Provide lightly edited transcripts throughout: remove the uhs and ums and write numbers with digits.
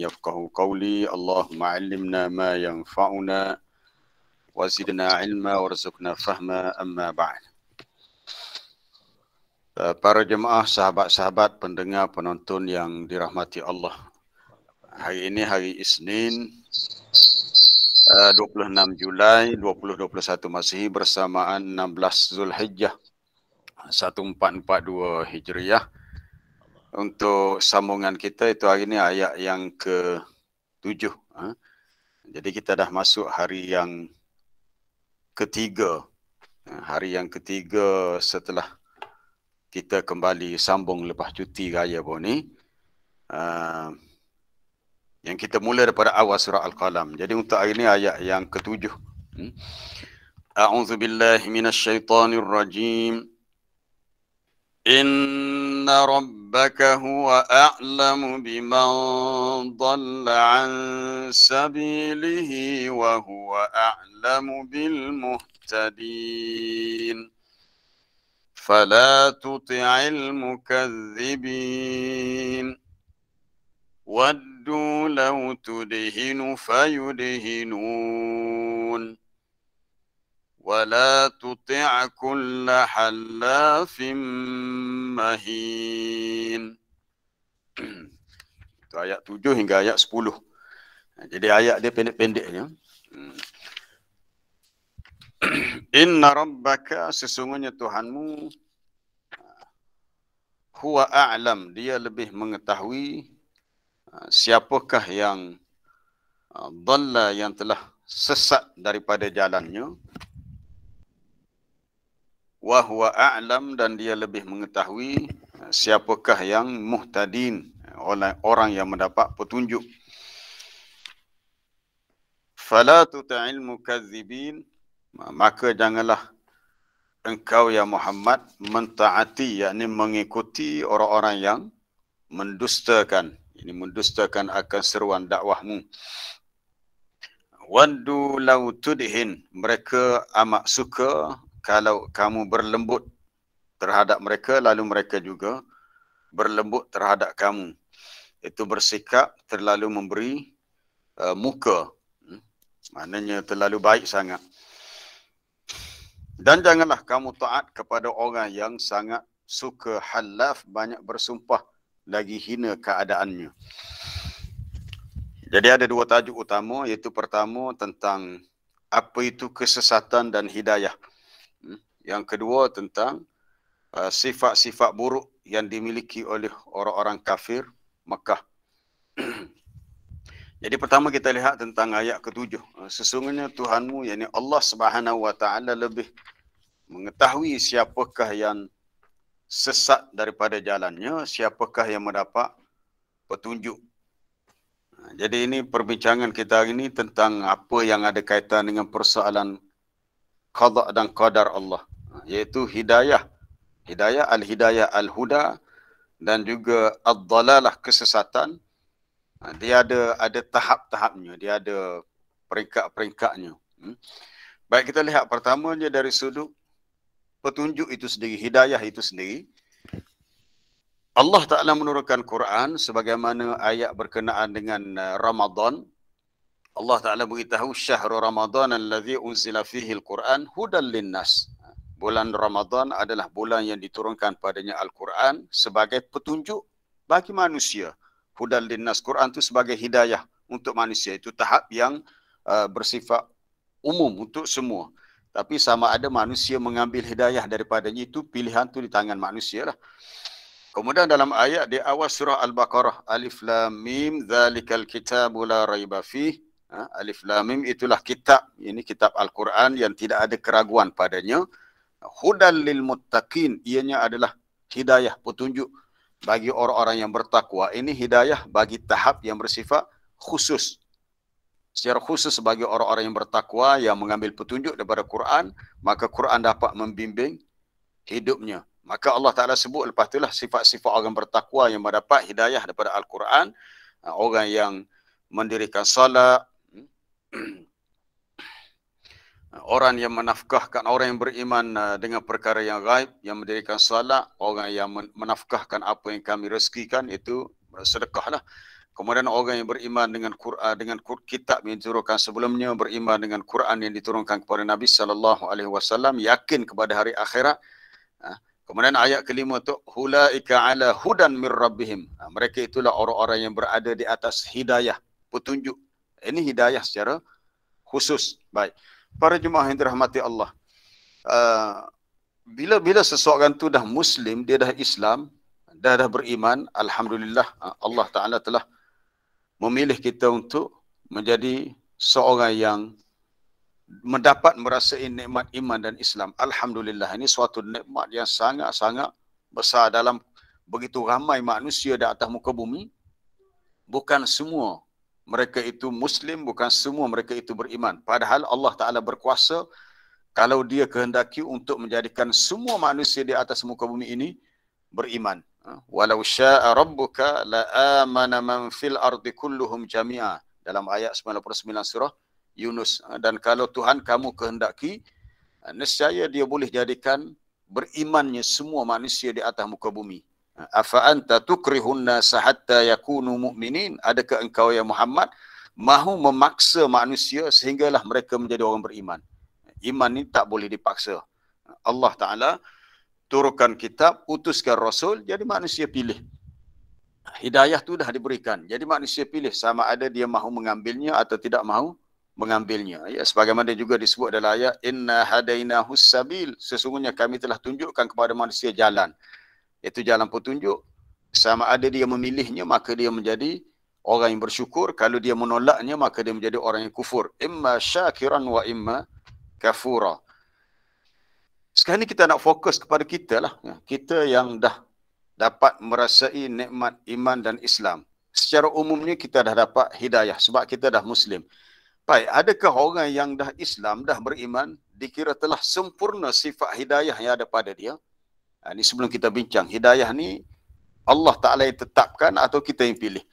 يفقه قولي اللهم علمنا ما ينفعنا وزدنا علما warzuqna fahma amma ba'd. Para jemaah, sahabat-sahabat, pendengar, penonton yang dirahmati Allah. Hari ini hari Isnin 26 Julai 2021 Masihi bersamaan 16 Zulhijjah 1442 Hijriah. Untuk sambungan kita itu hari ini ayat yang ke-7. Jadi kita dah masuk hari yang ketiga. Hari yang ketiga setelah kita kembali sambung lepas cuti raya pun ni. Yang kita mula daripada awal surah Al-Qalam. Jadi untuk hari ini ayat yang ke-7. A'udzu billahi minasyaitonir rajim. Inna rabbaka huwa a'lamu biman dhalla an sabilihi wa huwa a'lamu bil muhtadin. Fala tuti'il mukazzibin. Waddu law tudhinu fayudhinun. ولا تطع كل حلاف مهين. Itu ayat 7 hingga ayat 10. Jadi ayat dia pendek-pendeknya. Inna rabbaka, sesungguhnya Tuhanmu, huwa a'lam, dia lebih mengetahui siapakah yang dhalla, yang telah sesat daripada jalannya. Wa huwa a'lam, dan dia lebih mengetahui siapakah yang muhtadin, orang yang mendapat petunjuk. Fala tuta'il mukazzibin, maka janganlah engkau ya Muhammad mentaati, yakni mengikuti orang-orang yang mendustakan, ini mendustakan akan seruan dakwahmu. Waddu law tudhin, mereka amat suka kalau kamu berlembut terhadap mereka, lalu mereka juga berlembut terhadap kamu. Itu bersikap terlalu memberi muka. Maknanya terlalu baik sangat. Dan janganlah kamu taat kepada orang yang sangat suka halaf, banyak bersumpah, lagi hina keadaannya. Jadi ada dua tajuk utama, iaitu pertama tentang apa itu kesesatan dan hidayah. Yang kedua tentang sifat-sifat buruk yang dimiliki oleh orang-orang kafir Makkah. Jadi pertama kita lihat tentang ayat ke-7. Sesungguhnya Tuhanmu, yakni Allah Subhanahu wa taala, lebih mengetahui siapakah yang sesat daripada jalannya, siapakah yang mendapat petunjuk. Jadi ini perbincangan kita hari ini tentang apa yang ada kaitan dengan persoalan qada dan qadar Allah, iaitu hidayah, al-hidayah al-huda, dan juga ad-dalalah, kesesatan. Dia ada tahap-tahapnya, dia ada peringkat-peringkatnya. Baik, kita lihat pertamanya dari sudut petunjuk itu sendiri, hidayah itu sendiri. Allah Ta'ala menurunkan Quran sebagaimana ayat berkenaan dengan Ramadan. Allah Ta'ala beritahu syahrul Ramadan alladhi unzila fihi al-Quran hudan linnas. Bulan Ramadan adalah bulan yang diturunkan padanya Al-Quran sebagai petunjuk bagi manusia. Hudan linnas, Quran itu sebagai hidayah untuk manusia. Itu tahap yang bersifat umum untuk semua. Tapi sama ada manusia mengambil hidayah daripadanya, itu pilihan itu di tangan manusia lah. Kemudian dalam ayat di awal surah Al-Baqarah, Alif Lam Mim, Zalikal Kitabu la raiba fih. Alif Lam Mim, itulah kitab, ini kitab Al-Quran yang tidak ada keraguan padanya. Hudal lil muttaqin, ianya adalah hidayah, petunjuk bagi orang-orang yang bertakwa. Ini hidayah bagi tahap yang bersifat khusus. Secara khusus bagi orang-orang yang bertakwa, yang mengambil petunjuk daripada Quran, maka Quran dapat membimbing hidupnya. Maka Allah Ta'ala sebut lepas itulah sifat-sifat orang bertakwa yang mendapat hidayah daripada Al-Quran. Orang yang mendirikan salat, orang yang menafkahkan, orang yang beriman dengan perkara yang gaib, yang mendirikan salat, orang yang menafkahkan apa yang kami rezekikan, itu sedekahlah. Kemudian orang yang beriman dengan Quran, dengan kitab yang diturunkan sebelumnya, beriman dengan Quran yang diturunkan kepada Nabi sallallahu alaihi wasallam, yakin kepada hari akhirat. Kemudian ayat kelima tu, hulaika ala hudan mir rabbihim. Mereka itulah orang-orang yang berada di atas hidayah, petunjuk. Ini hidayah secara khusus. Baik. Para jemaah yang dirahmati Allah. Bila seseorang tu dah Muslim, dia dah Islam, dah beriman, alhamdulillah, Allah Taala telah memilih kita untuk menjadi seorang yang mendapat merasai nikmat iman dan Islam. Alhamdulillah, ini suatu nikmat yang sangat-sangat besar dalam begitu ramai manusia di atas muka bumi. Bukan semua mereka itu Muslim, bukan semua mereka itu beriman. Padahal Allah Ta'ala berkuasa kalau dia kehendaki untuk menjadikan semua manusia di atas muka bumi ini beriman. Walau sya'a rabbuka la amana man fil ardi kulluhum jami'a. Dalam ayat 99 surah Yunus. Dan kalau Tuhan kamu kehendaki, nescaya dia boleh jadikan berimannya semua manusia di atas muka bumi. Afa anta tukrihun nasa hatta yakunu mu'minin. Adakah engkau ya Muhammad mahu memaksa manusia sehinggalah mereka menjadi orang beriman? Iman ini tak boleh dipaksa. Allah Ta'ala turunkan kitab, utuskan Rasul, jadi manusia pilih. Hidayah tu dah diberikan. Jadi manusia pilih sama ada dia mahu mengambilnya atau tidak mahu mengambilnya. Ya, sebagaimana juga disebut dalam ayat, inna hadainahus sabil. Sesungguhnya kami telah tunjukkan kepada manusia jalan. Itu jalan petunjuk. Sama ada dia memilihnya, maka dia menjadi orang yang bersyukur. Kalau dia menolaknya, maka dia menjadi orang yang kufur. Imma syakiran wa imma kafura. Sekarang ni kita nak fokus kepada kita lah. Kita yang dah dapat merasai nikmat iman dan Islam. Secara umumnya kita dah dapat hidayah sebab kita dah Muslim. Baik, adakah orang yang dah Islam, dah beriman, dikira telah sempurna sifat hidayah yang ada pada dia? Ini sebelum kita bincang. Hidayah ni Allah Ta'ala yang tetapkan atau kita yang pilih?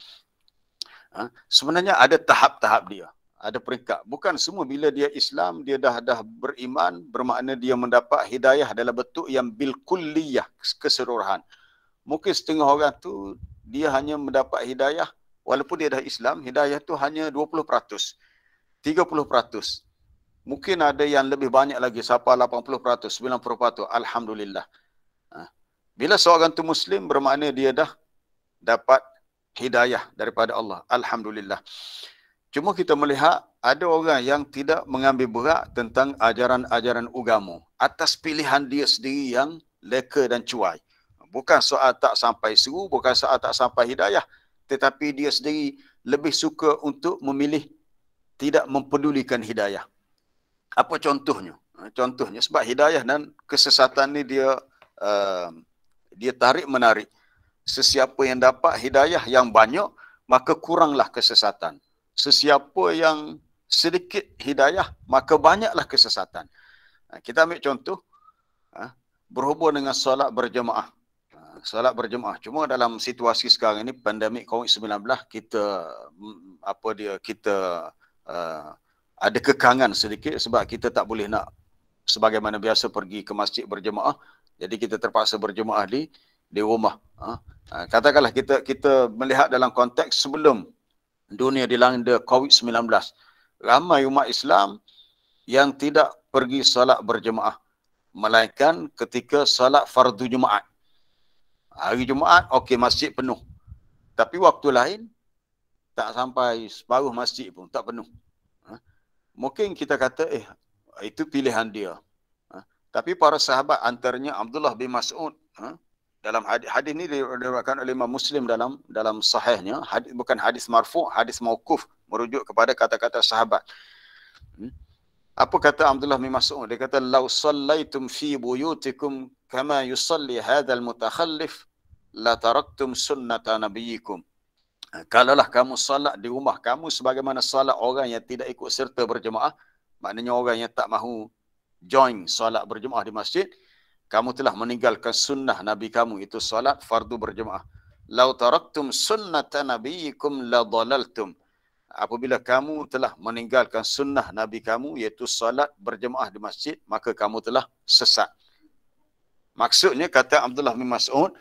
Sebenarnya ada tahap-tahap dia. Ada peringkat. Bukan semua bila dia Islam, dia dah beriman, bermakna dia mendapat hidayah dalam bentuk yang bil kulliyah, keseluruhan. Mungkin setengah orang tu, dia hanya mendapat hidayah, walaupun dia dah Islam, hidayah tu hanya 20%, 30%. Mungkin ada yang lebih banyak lagi, sampai 80%, 90%. Alhamdulillah. Bila seorang tu Muslim, bermakna dia dah dapat hidayah daripada Allah. Alhamdulillah. Cuma kita melihat ada orang yang tidak mengambil berat tentang ajaran-ajaran agama atas pilihan dia sendiri yang leka dan cuai. Bukan soal tak sampai seru, bukan soal tak sampai hidayah, tetapi dia sendiri lebih suka untuk memilih tidak mempedulikan hidayah. Apa contohnya? Contohnya sebab hidayah dan kesesatan ni dia tarik-menarik. Sesiapa yang dapat hidayah yang banyak, maka kuranglah kesesatan. Sesiapa yang sedikit hidayah, maka banyaklah kesesatan. Kita ambil contoh, berhubung dengan solat berjemaah. Solat berjemaah. Cuma dalam situasi sekarang ini, pandemik COVID-19, kita ada kekangan sedikit sebab kita tak boleh nak sebagaimana biasa pergi ke masjid berjemaah. Jadi kita terpaksa berjemaah di rumah. Katakanlah kita melihat dalam konteks sebelum dunia dilanda COVID-19. Ramai umat Islam yang tidak pergi solat berjemaah. Melainkan ketika solat fardu Jumaat. Hari Jumaat, okey, masjid penuh. Tapi waktu lain, tak sampai separuh masjid pun, tak penuh. Mungkin kita kata, itu pilihan dia. Tapi para sahabat, antaranya Abdullah bin Mas'ud, dalam hadis ni diriwayatkan oleh Imam Muslim dalam sahihnya, bukan hadis marfu', hadis mauquf, merujuk kepada kata-kata sahabat. Apa kata Abdullah bin Mas'ud? Dia kata, "Lau sallaitum fi buyutikum kama yusalli hadzal mutakhallif la taraktum sunnata nabiyyikum." Kalaulah kamu salat di rumah kamu sebagaimana salat orang yang tidak ikut serta berjemaah, maknanya orang yang tak mahu join salat berjemaah di masjid, kamu telah meninggalkan sunnah Nabi kamu, itu salat fardu berjemaah. Lau taraktum sunnata nabiyyikum la dhalaltum. Apabila kamu telah meninggalkan sunnah Nabi kamu, iaitu salat berjemaah di masjid, maka kamu telah sesat. Maksudnya, kata Abdullah bin Mas'ud,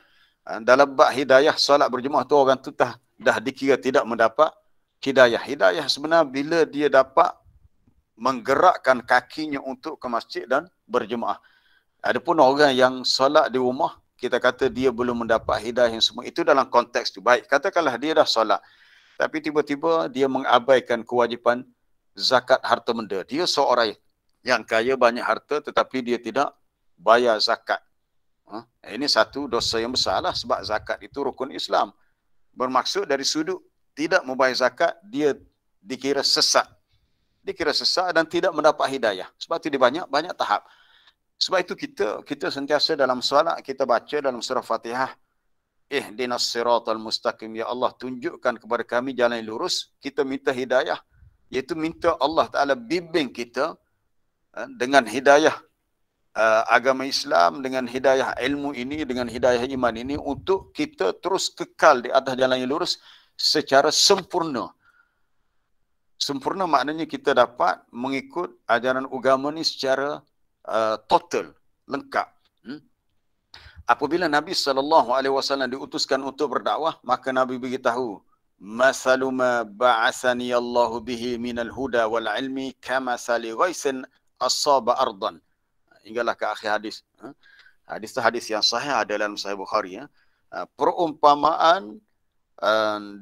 dalam bab hidayah salat berjemaah tu orang tu dah dikira tidak mendapat hidayah. Hidayah sebenarnya bila dia dapat menggerakkan kakinya untuk ke masjid dan berjemaah. Adapun orang yang solat di rumah, kita kata dia belum mendapat hidayah yang semua. Itu dalam konteks tu. Baik, katakanlah dia dah solat, tapi tiba-tiba dia mengabaikan kewajipan zakat harta benda. Dia seorang yang kaya banyak harta tetapi dia tidak bayar zakat. Ini satu dosa yang besar lah, sebab zakat itu rukun Islam. Bermaksud dari sudut tidak membayar zakat, dia dikira sesat. Dikira sesat dan tidak mendapat hidayah. Sebab itu dia banyak tahap. Sebab itu kita sentiasa dalam solat, kita baca dalam surah Fatihah, ihdinas siratal mustaqim, ya Allah tunjukkan kepada kami jalan yang lurus. Kita minta hidayah, iaitu minta Allah Ta'ala bimbing kita dengan hidayah agama Islam, dengan hidayah ilmu ini, dengan hidayah iman ini, untuk kita terus kekal di atas jalan yang lurus secara sempurna. Sempurna maknanya kita dapat mengikut ajaran agama ni secara total, lengkap. Apabila Nabi SAW diutuskan untuk berdakwah, maka Nabi beritahu, "Masalu ma ba'athani Allahu bihi minal huda wal ilmi kamasali ghaisin asaba ardan." Hinggalah ke akhir hadis. Hadis itu hadis yang sahih, ada dalam Sahih Bukhari. Perumpamaan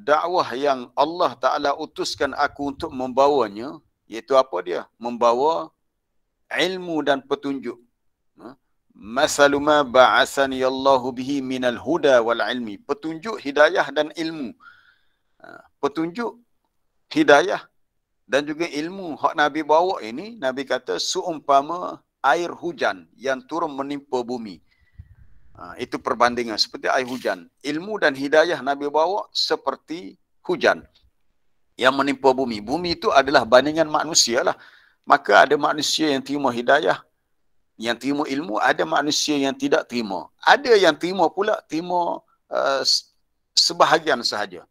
dakwah yang Allah Ta'ala utuskan aku untuk membawanya, iaitu apa dia? Membawa ilmu dan petunjuk. Masalu ma ba'athani Allahu bihi minal huda wal ilmi. Petunjuk, hidayah dan ilmu. Petunjuk, hidayah dan juga ilmu hak Nabi bawa ini, Nabi kata seumpama air hujan yang turun menimpa bumi. Itu perbandingan seperti air hujan. Ilmu dan hidayah Nabi bawa seperti hujan yang menimpa bumi. Bumi itu adalah bandingan manusia lah. Maka ada manusia yang terima hidayah, yang terima ilmu, ada manusia yang tidak terima. Ada yang terima pula, terima sebahagian sahaja.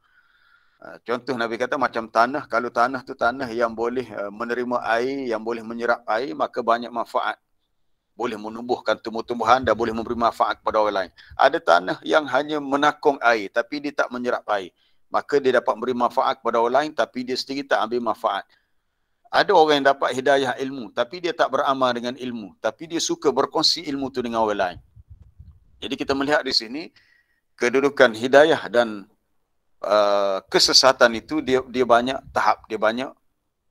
Contoh Nabi kata macam tanah, kalau tanah tu tanah yang boleh menerima air, yang boleh menyerap air, maka banyak manfaat. Boleh menumbuhkan tumbuh-tumbuhan dan boleh memberi manfaat kepada orang lain. Ada tanah yang hanya menakung air tapi dia tak menyerap air. Maka dia dapat memberi manfaat kepada orang lain tapi dia sendiri tak ambil manfaat. Ada orang yang dapat hidayah ilmu tapi dia tak beramal dengan ilmu. Tapi dia suka berkongsi ilmu tu dengan orang lain. Jadi kita melihat di sini kedudukan hidayah dan kesesatan itu dia banyak tahap, dia banyak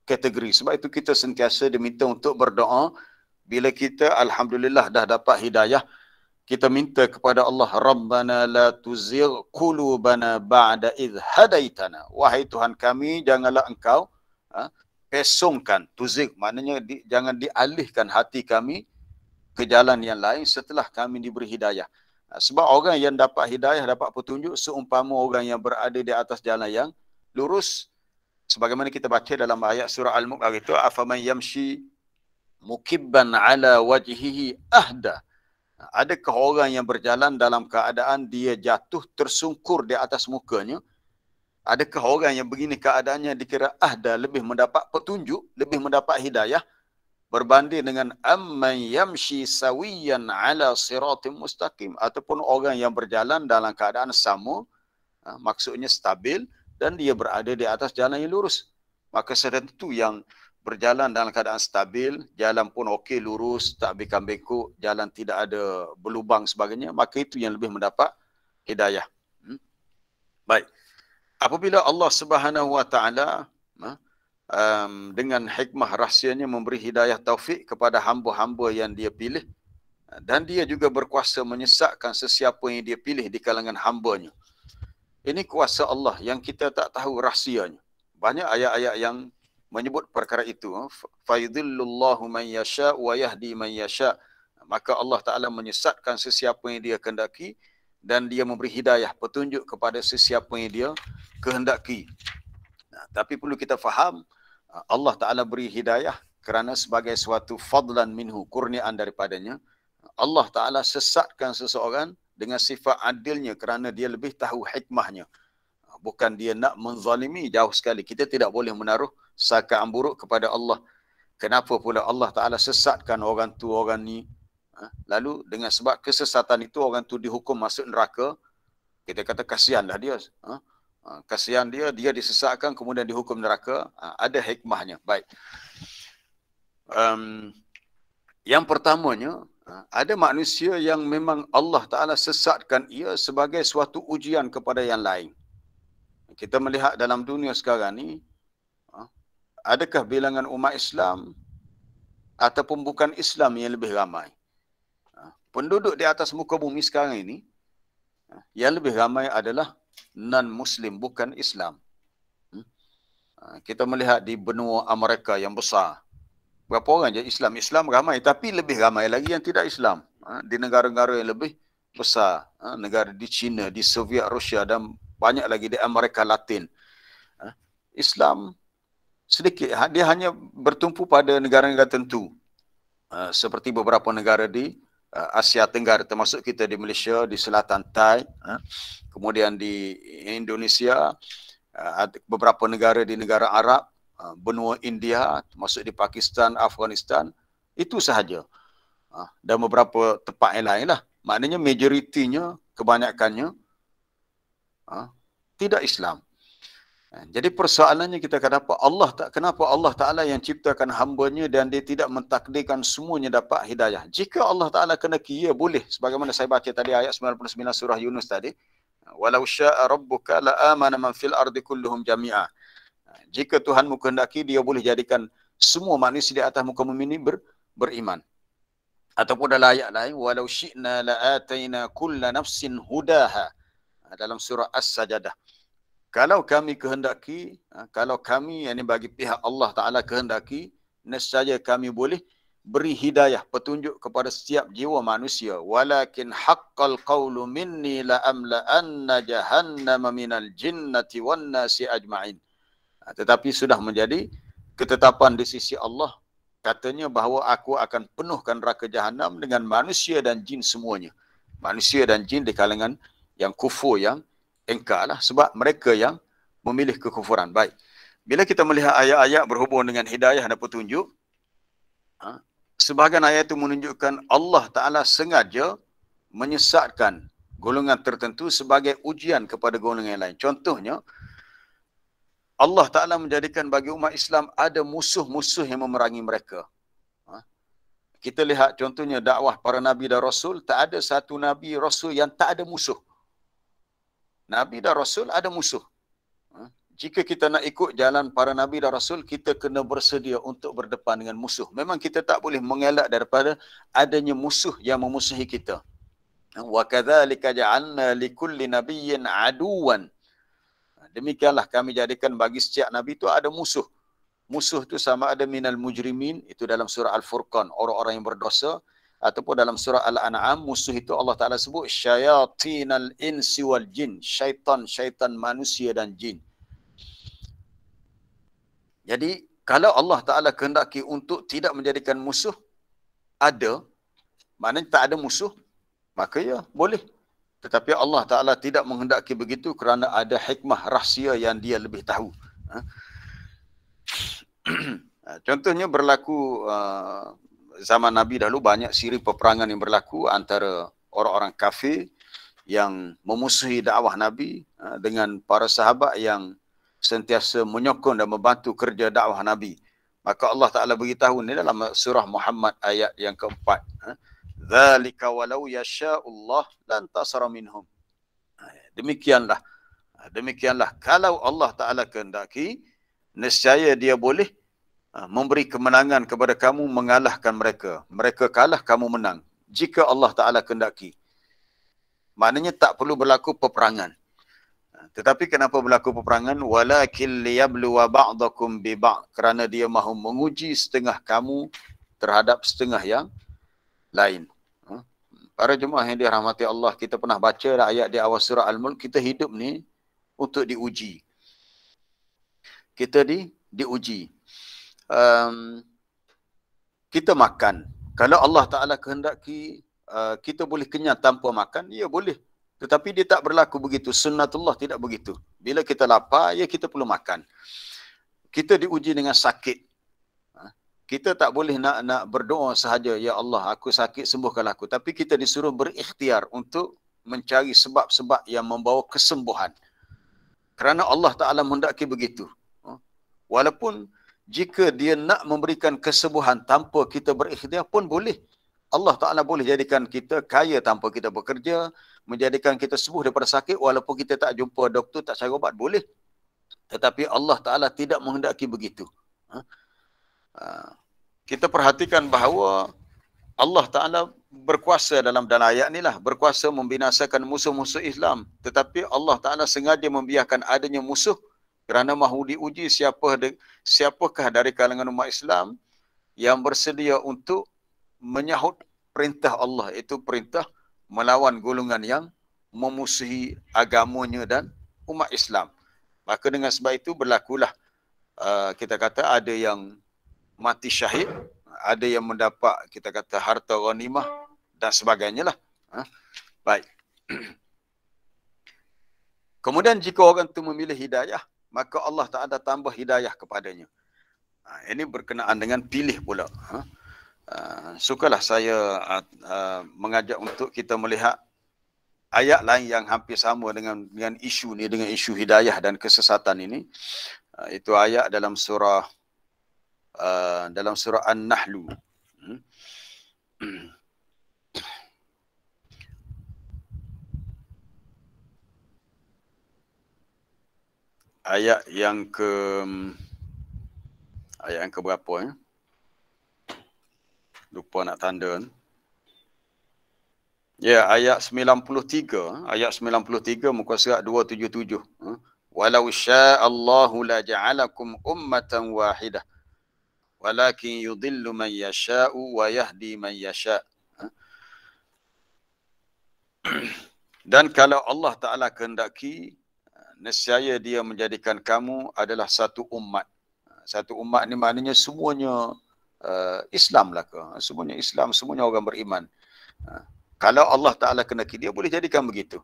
kategori. Sebab itu kita sentiasa diminta untuk berdoa. Bila kita alhamdulillah dah dapat hidayah, kita minta kepada Allah, Rabbana la tuzigh qulubana ba'da idh hadaitana. Wahai Tuhan kami, janganlah engkau pesongkan, tuzigh maknanya jangan dialihkan hati kami ke jalan yang lain setelah kami diberi hidayah. Sebab orang yang dapat hidayah, dapat petunjuk, seumpama orang yang berada di atas jalan yang lurus. Sebagaimana kita baca dalam ayat surah Al-Mulk itu, afaman yamshi mukibban ala wajhihi ahda. Adakah orang yang berjalan dalam keadaan dia jatuh tersungkur di atas mukanya? Adakah orang yang begini keadaannya dikira ahda, lebih mendapat petunjuk, lebih mendapat hidayah berbanding dengan amman yamshi sawiyan ala siratim mustaqim, ataupun orang yang berjalan dalam keadaan sama, maksudnya stabil dan dia berada di atas jalan yang lurus. Maka setentu yang berjalan dalam keadaan stabil, jalan pun okey, lurus, tak bengkok, jalan tidak ada berlubang sebagainya, maka itu yang lebih mendapat hidayah. Baik. Apabila Allah Subhanahu Wa Taala dengan hikmah rahsianya memberi hidayah taufik kepada hamba-hamba yang dia pilih, dan dia juga berkuasa menyesatkan sesiapa yang dia pilih di kalangan hambanya. Ini kuasa Allah yang kita tak tahu rahsianya. Banyak ayat-ayat yang menyebut perkara itu. Faidhillullahu man yasha wa yahdi man yasha. Maka Allah Ta'ala menyesatkan sesiapa yang dia kehendaki dan dia memberi hidayah, petunjuk kepada sesiapa yang dia kehendaki. Tapi perlu kita faham, Allah Ta'ala beri hidayah kerana sebagai suatu fadlan minhu, kurniaan daripadanya. Allah Ta'ala sesatkan seseorang dengan sifat adilnya kerana dia lebih tahu hikmahnya. Bukan dia nak menzalimi, jauh sekali. Kita tidak boleh menaruh sangkaan buruk kepada Allah. Kenapa pula Allah Ta'ala sesatkan orang tu, orang ni? Lalu dengan sebab kesesatan itu orang tu dihukum masuk neraka, kita kata kasihanlah dia. Kasihan dia, dia disesatkan kemudian dihukum neraka. Ada hikmahnya. Baik. Yang pertamanya, ada manusia yang memang Allah Ta'ala sesatkan ia sebagai suatu ujian kepada yang lain. Kita melihat dalam dunia sekarang ni, adakah bilangan umat Islam ataupun bukan Islam yang lebih ramai? Penduduk di atas muka bumi sekarang ini, yang lebih ramai adalah non-Muslim, bukan Islam. Kita melihat di benua Amerika yang besar, berapa orang je Islam? Islam ramai, tapi lebih ramai lagi yang tidak Islam. Di negara-negara yang lebih besar, negara di China, di Soviet Rusia dan banyak lagi di Amerika Latin. Islam sedikit, dia hanya bertumpu pada negara-negara tertentu. Seperti beberapa negara di Asia Tenggara, termasuk kita di Malaysia, di Selatan Thai, kemudian di Indonesia, beberapa negara di negara Arab, benua India, termasuk di Pakistan, Afghanistan, itu sahaja. Dan beberapa tempat yang lain lah. Maknanya majoritinya, kebanyakannya tidak Islam. Jadi persoalannya kita akan dapat kenapa Allah Ta'ala yang ciptakan hamba-Nya dan dia tidak mentakdirkan semuanya dapat hidayah. Jika Allah Ta'ala kehendaki, ya boleh. Sebagaimana saya baca tadi ayat 99 surah Yunus tadi. Walau sya'a rabbuka la'amana man fil ardi kulluhum jami'a. Jika Tuhanmu kehendaki, dia boleh jadikan semua manusia di atas muka bumi ini beriman. Ataupun dalam ayat lain, walau syi'na la'ataina kulla nafsin hudaha. Dalam surah As-Sajadah. Kalau kami kehendaki, kalau kami, yang ini bagi pihak Allah Ta'ala kehendaki, nescaya kami boleh beri hidayah, petunjuk kepada setiap jiwa manusia. Walakin haqqal qawlu minni la'amla'anna jahannama minal jinnati wan nasi ajma'in. Tetapi sudah menjadi ketetapan di sisi Allah, katanya bahawa aku akan penuhkan neraka jahanam dengan manusia dan jin semuanya. Manusia dan jin di kalangan yang kufur, yang engkar lah, sebab mereka yang memilih kekufuran. Baik. Bila kita melihat ayat-ayat berhubung dengan hidayah dan petunjuk, sebahagian ayat itu menunjukkan Allah Ta'ala sengaja menyesatkan golongan tertentu sebagai ujian kepada golongan yang lain. Contohnya, Allah Ta'ala menjadikan bagi umat Islam ada musuh-musuh yang memerangi mereka. Kita lihat contohnya dakwah para Nabi dan Rasul, tak ada satu Nabi Rasul yang tak ada musuh. Nabi dan Rasul ada musuh. Jika kita nak ikut jalan para Nabi dan Rasul, kita kena bersedia untuk berdepan dengan musuh. Memang kita tak boleh mengelak daripada adanya musuh yang memusuhi kita. Wa kadzalika ja'alna likulli nabiyyin aduwan. Demikianlah kami jadikan bagi setiap Nabi itu ada musuh. Musuh itu sama ada minal mujrimin, itu dalam surah Al-Furqan, orang-orang yang berdosa. Ataupun dalam surah Al-An'am, musuh itu Allah Ta'ala sebut syayatinal insi wal jin. Syaitan manusia dan jin. Jadi, kalau Allah Ta'ala kehendaki untuk tidak menjadikan musuh ada, maknanya tak ada musuh, maka ya boleh. Tetapi Allah Ta'ala tidak menghendaki begitu kerana ada hikmah rahsia yang dia lebih tahu. Contohnya berlaku zaman Nabi dahulu, banyak siri peperangan yang berlaku antara orang-orang kafir yang memusuhi dakwah Nabi dengan para sahabat yang sentiasa menyokong dan membantu kerja dakwah Nabi. Maka Allah Ta'ala beritahu ni dalam surah Muhammad ayat yang keempat. Dzalika walau yasha'ullah lan tasara minhum. Demikianlah. Kalau Allah Ta'ala kehendaki, nescaya dia boleh memberi kemenangan kepada kamu, mengalahkan mereka. Mereka kalah, kamu menang. Jika Allah Ta'ala kehendaki. Maknanya tak perlu berlaku peperangan. Tetapi kenapa berlaku peperangan? Walakin liyabluwa ba'dakum bi ba'd. Kerana dia mahu menguji setengah kamu terhadap setengah yang lain. Para jemaah yang dirahmati Allah, kita pernah baca ayat di awal surah Al-Mulk, kita hidup ni untuk diuji. Kita diuji. Kita makan. Kalau Allah Ta'ala kehendaki kita boleh kenyang tanpa makan, ya boleh. Tetapi dia tak berlaku begitu. Sunnatullah tidak begitu. Bila kita lapar, ya kita perlu makan. Kita diuji dengan sakit. Kita tak boleh nak berdoa sahaja, ya Allah, aku sakit, sembuhkanlah aku. Tapi kita disuruh berikhtiar untuk mencari sebab-sebab yang membawa kesembuhan. Kerana Allah Ta'ala menghendaki begitu. Walaupun jika dia nak memberikan kesembuhan tanpa kita berikhtiar pun boleh. Allah Ta'ala boleh jadikan kita kaya tanpa kita bekerja, menjadikan kita sembuh daripada sakit walaupun kita tak jumpa doktor, tak cari ubat, boleh. Tetapi Allah Ta'ala tidak menghendaki begitu. Kita perhatikan bahawa Allah Ta'ala berkuasa dalam ayat ni lah, berkuasa membinasakan musuh-musuh Islam. Tetapi Allah Ta'ala sengaja membiarkan adanya musuh kerana mahu diuji siapakah dari kalangan umat Islam yang bersedia untuk menyahut perintah Allah, itu perintah melawan golongan yang memusuhi agamanya dan umat Islam. Maka dengan sebab itu berlakulah kita kata ada yang mati syahid, ada yang mendapat kita kata harta ghanimah dan sebagainya lah. Baik. Kemudian jika orang itu memilih hidayah, maka Allah Ta'ala tambah hidayah kepadanya. Ini berkenaan dengan pilih pula. Sukalah saya mengajak untuk kita melihat ayat lain yang hampir sama dengan isu ni, dengan isu hidayah dan kesesatan ini. Itu ayat dalam surah An-Nahl. Ayat yang ke berapa ya? Lupa nak tanda. Ya, ayat 93. Ayat 93 muka surat 277. Walau sya'allahu la ja'alakum ummatan wahidah. Walakin yudhillu man yasha'u wa yahdi man yasha'. Dan kalau Allah Ta'ala kehendaki, nescaya dia menjadikan kamu adalah satu umat. Satu umat ni maknanya semuanya Islam lah ke. Semuanya Islam, semuanya orang beriman. Kalau Allah Ta'ala kehendaki, dia boleh jadikan begitu.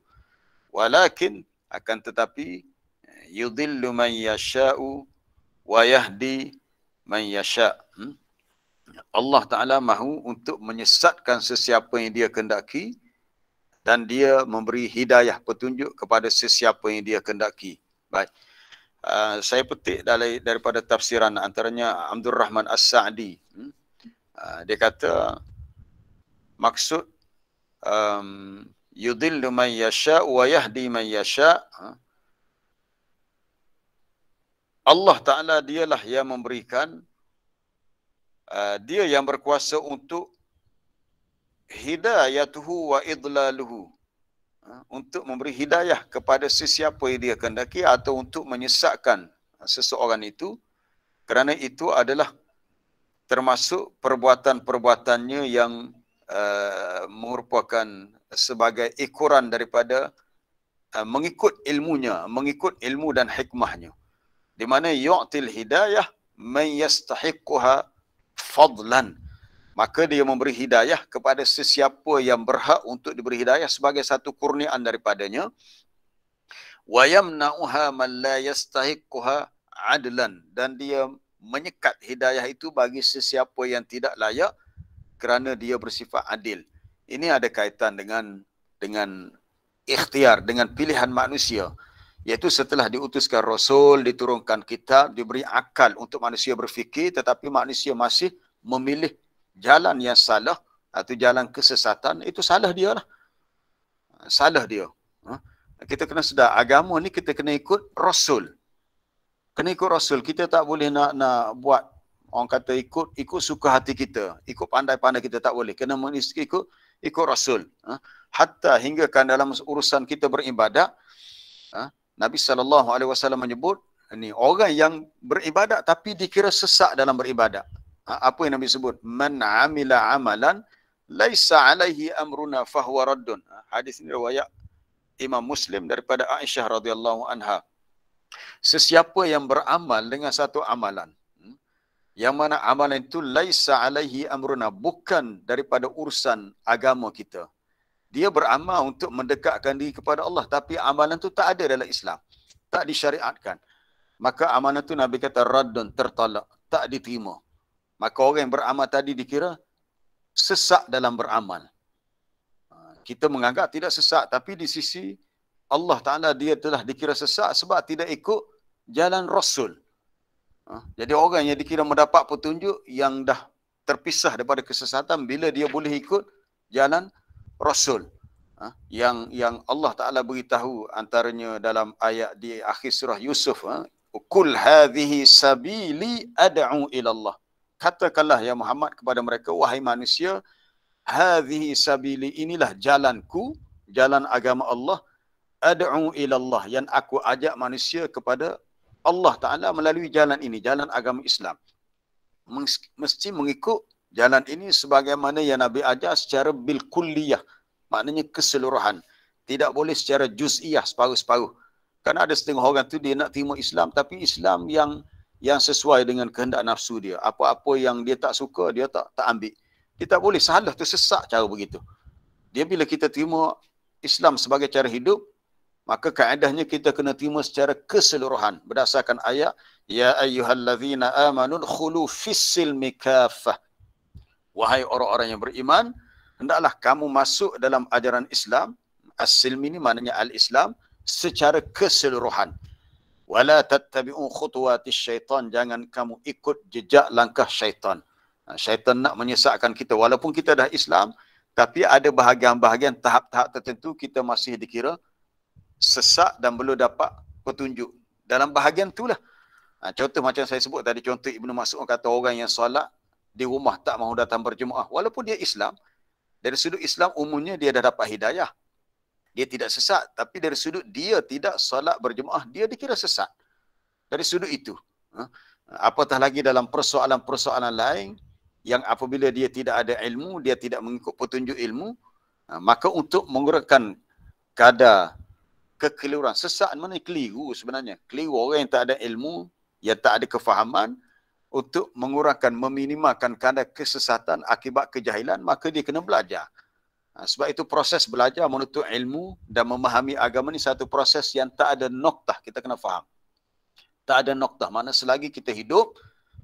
Walakin, akan tetapi, yudhillu man yasha'u wa yahdi man yasha'. Allah Ta'ala mahu untuk menyesatkan sesiapa yang dia kehendaki dan dia memberi hidayah petunjuk kepada sesiapa yang dia kehendaki. Baik. Saya petik daripada tafsiran antaranya Abdul Rahman As-Sa'di. Dia kata maksud yudhillu man yasha' wa yahdi man yasha'. Allah Ta'ala dialah yang memberikan, dia yang berkuasa untuk hidayatuhu wa idlaluhu, untuk memberi hidayah kepada sesiapa yang dia kehendaki atau untuk menyesatkan seseorang itu, kerana itu adalah termasuk perbuatan-perbuatannya yang merupakan sebagai ukuran daripada mengikut ilmunya, mengikut ilmu dan hikmahnya, di mana yu'til hidayah man yastahiqquha fadlan, maka dia memberi hidayah kepada sesiapa yang berhak untuk diberi hidayah sebagai satu kurniaan daripadanya. Wa yamna'uha man la yastahiqquha adlan, dan dia menyekat hidayah itu bagi sesiapa yang tidak layak kerana dia bersifat adil. Ini ada kaitan dengan ikhtiar, dengan pilihan manusia. Iaitu setelah diutuskan Rasul, diturunkan kitab, diberi akal untuk manusia berfikir, tetapi manusia masih memilih jalan yang salah atau jalan kesesatan, itu salah dia lah. Salah dia. Kita kena sedar, agama ni kita kena ikut Rasul. Kena ikut Rasul. Kita tak boleh nak buat, orang kata ikut suka hati kita. Ikut pandai-pandai kita tak boleh. Kena ikut Rasul. Hatta hinggakan dalam urusan kita beribadat, Nabi SAW menyebut, ini orang yang beribadat tapi dikira sesak dalam beribadat. Apa yang Nabi sebut? Man amila amalan laisa alaihi amruna fahuwa raddun. Hadis ini riwayat Imam Muslim daripada Aisyah radhiyallahu anha. Sesiapa yang beramal dengan satu amalan, yang mana amalan itu laisa alaihi amruna, bukan daripada urusan agama kita. Dia beramal untuk mendekatkan diri kepada Allah, tapi amalan itu tak ada dalam Islam, tak disyariatkan. Maka amalan itu Nabi kata raddun, tertolak, tak diterima. Maka orang yang beramal tadi dikira sesak dalam beramal. Kita menganggap tidak sesak, tapi di sisi Allah Ta'ala dia telah dikira sesat sebab tidak ikut jalan Rasul. Jadi orang yang dikira mendapat petunjuk yang dah terpisah daripada kesesatan bila dia boleh ikut jalan Rasul. Yang Allah Ta'ala beritahu antaranya dalam ayat di akhir surah Yusuf. Kul hadhihi sabili ad'u ilallah. Katakanlah ya Muhammad kepada mereka, wahai manusia, hadhihi sabili, inilah jalanku, jalan agama Allah, ad'u ilallah, yang aku ajak manusia kepada Allah Ta'ala melalui jalan ini, jalan agama Islam. Mesti mengikut jalan ini sebagaimana yang Nabi ajar secara bil kulliyah, maknanya keseluruhan. Tidak boleh secara juz'iyah, separuh-separuh. Kerana ada setengah orang tu dia nak terima Islam, tapi Islam yang sesuai dengan kehendak nafsu dia. Apa-apa yang dia tak suka, dia tak ambil. Dia tak boleh, salah tu, sesak cara begitu. Dia bila kita terima Islam sebagai cara hidup, maka kaedahnya kita kena terima secara keseluruhan berdasarkan ayat ya ayyuhallazina amanu khulu fis-silmi kaffah. Wahai orang-orang yang beriman, hendaklah kamu masuk dalam ajaran Islam. As-silmi ini maknanya al-Islam secara keseluruhan. Wala tattabi'u khutuwatis syaitan, jangan kamu ikut jejak langkah syaitan. Syaitan nak menyesatkan kita walaupun kita dah Islam, tapi ada bahagian-bahagian tahap-tahap tertentu kita masih dikira sesak dan belum dapat petunjuk. Dalam bahagian itulah. Contoh macam saya sebut tadi, contoh Ibnu Mas'ud kata orang yang solat di rumah tak mahu datang berjemaah. Walaupun dia Islam, dari sudut Islam umumnya dia dah dapat hidayah. Dia tidak sesat. Tapi dari sudut dia tidak solat berjemaah, dia dikira sesat. Dari sudut itu. Apatah lagi dalam persoalan-persoalan lain, yang apabila dia tidak ada ilmu, dia tidak mengikut petunjuk ilmu, maka untuk mengurangkan kadar kekeliruan, sesat mana keliru sebenarnya. Keliru orang yang tak ada ilmu, yang tak ada kefahaman, untuk mengurangkan, meminimalkan kadar kesesatan akibat kejahilan, maka dia kena belajar. Sebab itu proses belajar menuntut ilmu dan memahami agama ni satu proses yang tak ada noktah, kita kena faham. Tak ada noktah, mana selagi kita hidup,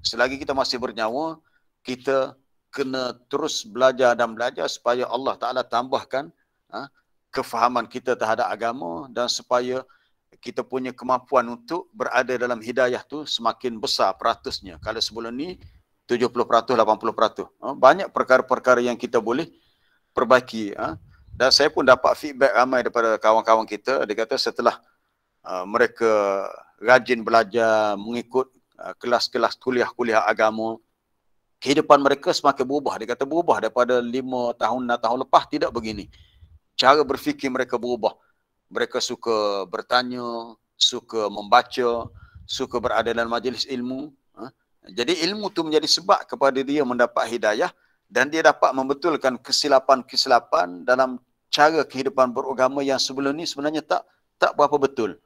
selagi kita masih bernyawa, kita kena terus belajar dan belajar supaya Allah Ta'ala tambahkan kefahaman kita terhadap agama dan supaya kita punya kemampuan untuk berada dalam hidayah tu semakin besar peratusnya. Kalau sebelum ni 70%, 80%. Banyak perkara-perkara yang kita boleh perbaiki. Dan saya pun dapat feedback ramai daripada kawan-kawan kita. Dia kata setelah mereka rajin belajar, mengikut kelas-kelas kuliah-kuliah agama, kehidupan mereka semakin berubah. Dia kata berubah daripada 5 tahun, 6 tahun lepas, tidak begini. Cara berfikir mereka berubah. Mereka suka bertanya, suka membaca, suka berada dalam majlis ilmu. Jadi ilmu tu menjadi sebab kepada dia mendapat hidayah dan dia dapat membetulkan kesilapan-kesilapan dalam cara kehidupan beragama yang sebelum ni sebenarnya tak berapa betul.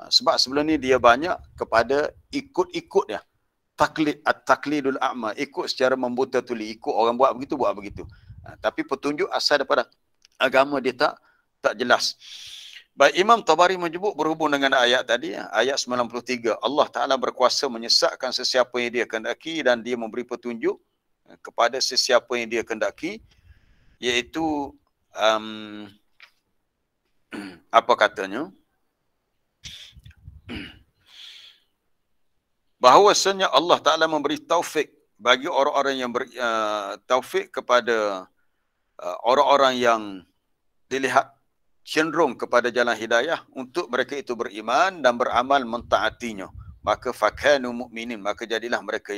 Sebab sebelum ni dia banyak kepada ikut-ikut dia. Taklidul a'ma, ikut secara membuta tuli, ikut orang buat begitu, buat begitu. Tapi petunjuk asal daripada agama dia tak jelas. Baik, Imam Tabari menyebut berhubung dengan ayat tadi, ayat 93, Allah Ta'ala berkuasa menyesatkan sesiapa yang dia kehendaki dan dia memberi petunjuk kepada sesiapa yang dia kehendaki, iaitu apa katanya? Bahawasanya Allah Ta'ala memberi taufik bagi orang-orang yang taufik kepada orang-orang yang dilihat cenderung kepada jalan hidayah untuk mereka itu beriman dan beramal mentaatinya. Maka fakanu mu'minin, maka jadilah mereka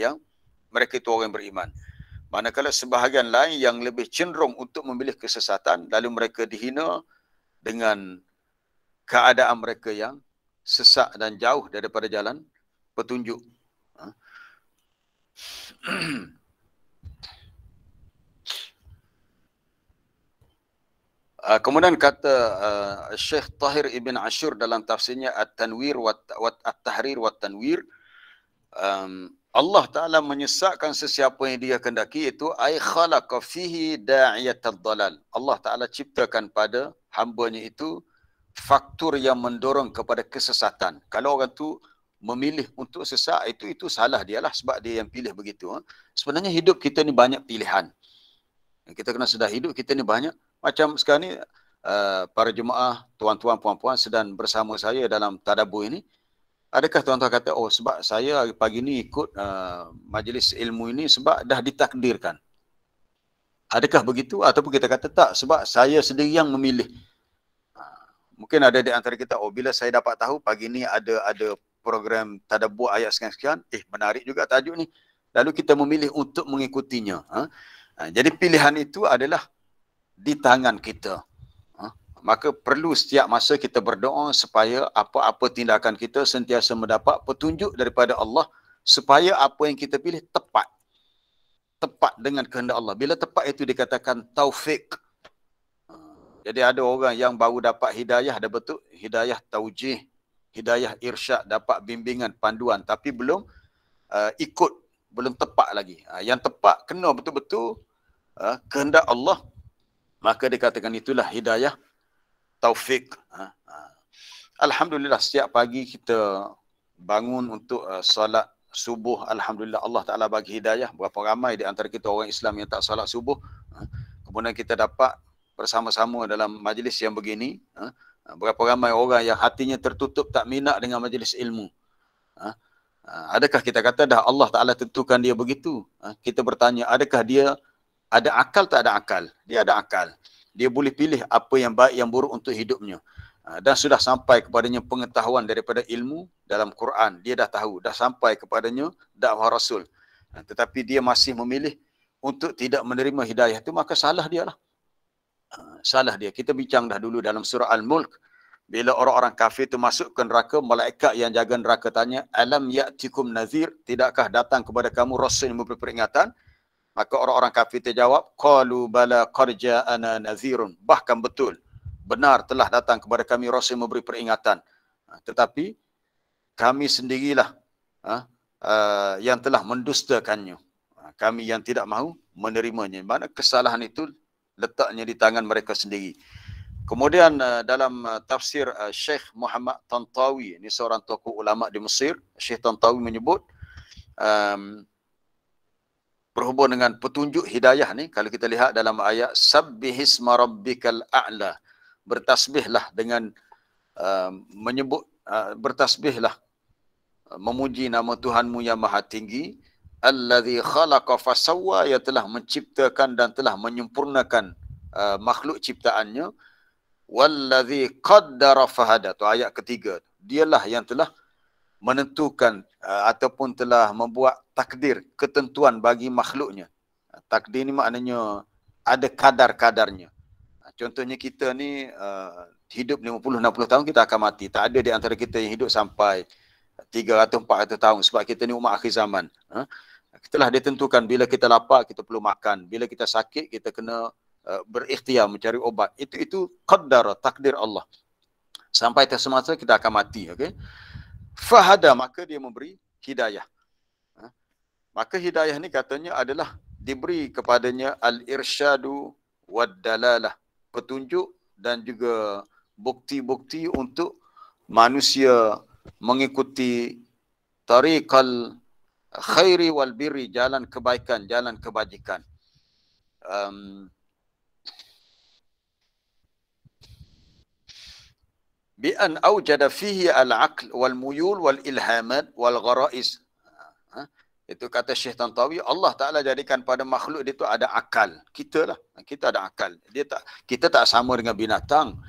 itu orang yang beriman. Manakala sebahagian lain yang lebih cenderung untuk memilih kesesatan, lalu mereka dihina dengan keadaan mereka yang sesak dan jauh daripada jalan petunjuk. Kemudian kata Syekh Tahir Ibn Ashur dalam tafsirnya At-Tanwir At-Tahrir wa Tanwir, Allah Ta'ala menyesatkan sesiapa yang dia kehendaki, itu ay khalaqa fihi da'iyatal dalal. Allah Ta'ala ciptakan pada hambanya itu faktor yang mendorong kepada kesesatan. Kalau orang tu memilih untuk sesat, itu salah dialah sebab dia yang pilih begitu. Sebenarnya hidup kita ni banyak pilihan. Kita kena sedar hidup kita ni banyak. Macam sekarang ni para jemaah, tuan-tuan, puan-puan sedang bersama saya dalam tadabbur ini, adakah tuan-tuan kata, oh sebab saya pagi ni ikut majlis ilmu ini sebab dah ditakdirkan? Adakah begitu? Ataupun kita kata tak, sebab saya sendiri yang memilih. Mungkin ada di antara kita, oh bila saya dapat tahu pagi ni ada program tadabbur ayat sekian-sekian, menarik juga tajuk ni. Lalu kita memilih untuk mengikutinya. Jadi pilihan itu adalah di tangan kita. Maka perlu setiap masa kita berdoa supaya apa-apa tindakan kita sentiasa mendapat petunjuk daripada Allah supaya apa yang kita pilih tepat. Tepat dengan kehendak Allah. Bila tepat itu dikatakan taufik. Jadi ada orang yang baru dapat hidayah, ada betul hidayah taujih, hidayah irsyad, dapat bimbingan, panduan, tapi belum ikut, belum tepat lagi. Yang tepat kena betul-betul kehendak Allah, maka dikatakan itulah hidayah taufik. Alhamdulillah setiap pagi kita bangun untuk solat subuh, alhamdulillah Allah Taala bagi hidayah. Berapa ramai di antara kita orang Islam yang tak solat subuh. Kemudian kita dapat bersama-sama dalam majlis yang begini. Berapa ramai orang yang hatinya tertutup, tak minat dengan majlis ilmu. Adakah kita kata dah Allah Taala tentukan dia begitu? Kita bertanya, adakah dia ada akal? Tak ada akal. Dia ada akal. Dia boleh pilih apa yang baik, yang buruk untuk hidupnya. Dan sudah sampai kepadanya pengetahuan daripada ilmu dalam Quran. Dia dah tahu, dah sampai kepadanya dakwah Rasul. Tetapi dia masih memilih untuk tidak menerima hidayah itu, maka salah dia lah. Salah dia. Kita bincang dah dulu dalam surah Al-Mulk. Bila orang-orang kafir itu masuk ke neraka, malaikat yang jaga neraka tanya, alam ya'tikum nazir, tidakkah datang kepada kamu Rasul yang memberi peringatan? Maka orang-orang kafir terjawab, qalu bala qad ja'ana nazirun. Bahkan betul, benar telah datang kepada kami Rasul memberi peringatan. Tetapi kami sendirilah yang telah mendustakannya. Kami yang tidak mahu menerimanya. Mana kesalahan itu letaknya di tangan mereka sendiri. Kemudian dalam tafsir Syekh Muhammad Tantawi, ini seorang tokoh ulama di Mesir, Syekh Tantawi menyebut berhubung dengan petunjuk hidayah ni, kalau kita lihat dalam ayat sabbihisma rabbikal a'la, bertasbihlah dengan bertasbihlah memuji nama Tuhanmu yang maha tinggi, allazi khalaqa fasawwa, ia telah menciptakan dan telah menyempurnakan makhluk ciptaannya, wallazi qaddara fahada, tu ayat ketiga, dialah yang telah menentukan ataupun telah membuat takdir, ketentuan bagi makhluknya. Takdir ni maknanya ada kadar-kadarnya. Contohnya kita ni hidup 50-60 tahun, kita akan mati. Tak ada di antara kita yang hidup sampai 300-400 tahun sebab kita ni umat akhir zaman. Telah ditentukan bila kita lapar kita perlu makan, bila kita sakit kita kena berikhtiar mencari obat. Itu qaddar, takdir Allah. Sampai tersemasa kita akan mati, okey. Fahada, maka dia memberi hidayah. Maka hidayah ni katanya adalah diberi kepadanya al-irsyadu wad-dalalah, petunjuk dan juga bukti-bukti untuk manusia mengikuti tariqal khairi wal birri, jalan kebaikan, jalan kebajikan. Bi an awjada fihi al-aql wal muyul wal ilhamat wal gharais. Itu kata Syekh Tantawi, Allah Taala jadikan pada makhluk dia tu ada akal. Kita lah, kita ada akal. Kita tak sama dengan binatang.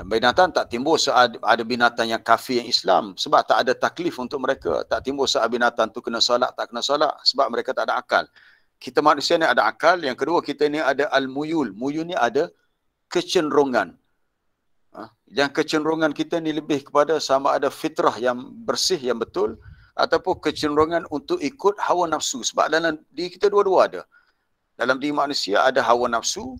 Binatang tak timbul saat ada binatang yang kafir yang Islam sebab tak ada taklif untuk mereka. Tak timbul saat binatang tu kena solat, tak kena solat sebab mereka tak ada akal. Kita manusia ni ada akal. Yang kedua, kita ni ada al-muyul. Muyul ni ada kecenderungan. Yang kecenderungan kita ni lebih kepada sama ada fitrah yang bersih, yang betul, ataupun kecenderungan untuk ikut hawa nafsu. Sebab dalam diri kita dua-dua ada. Dalam diri manusia ada hawa nafsu.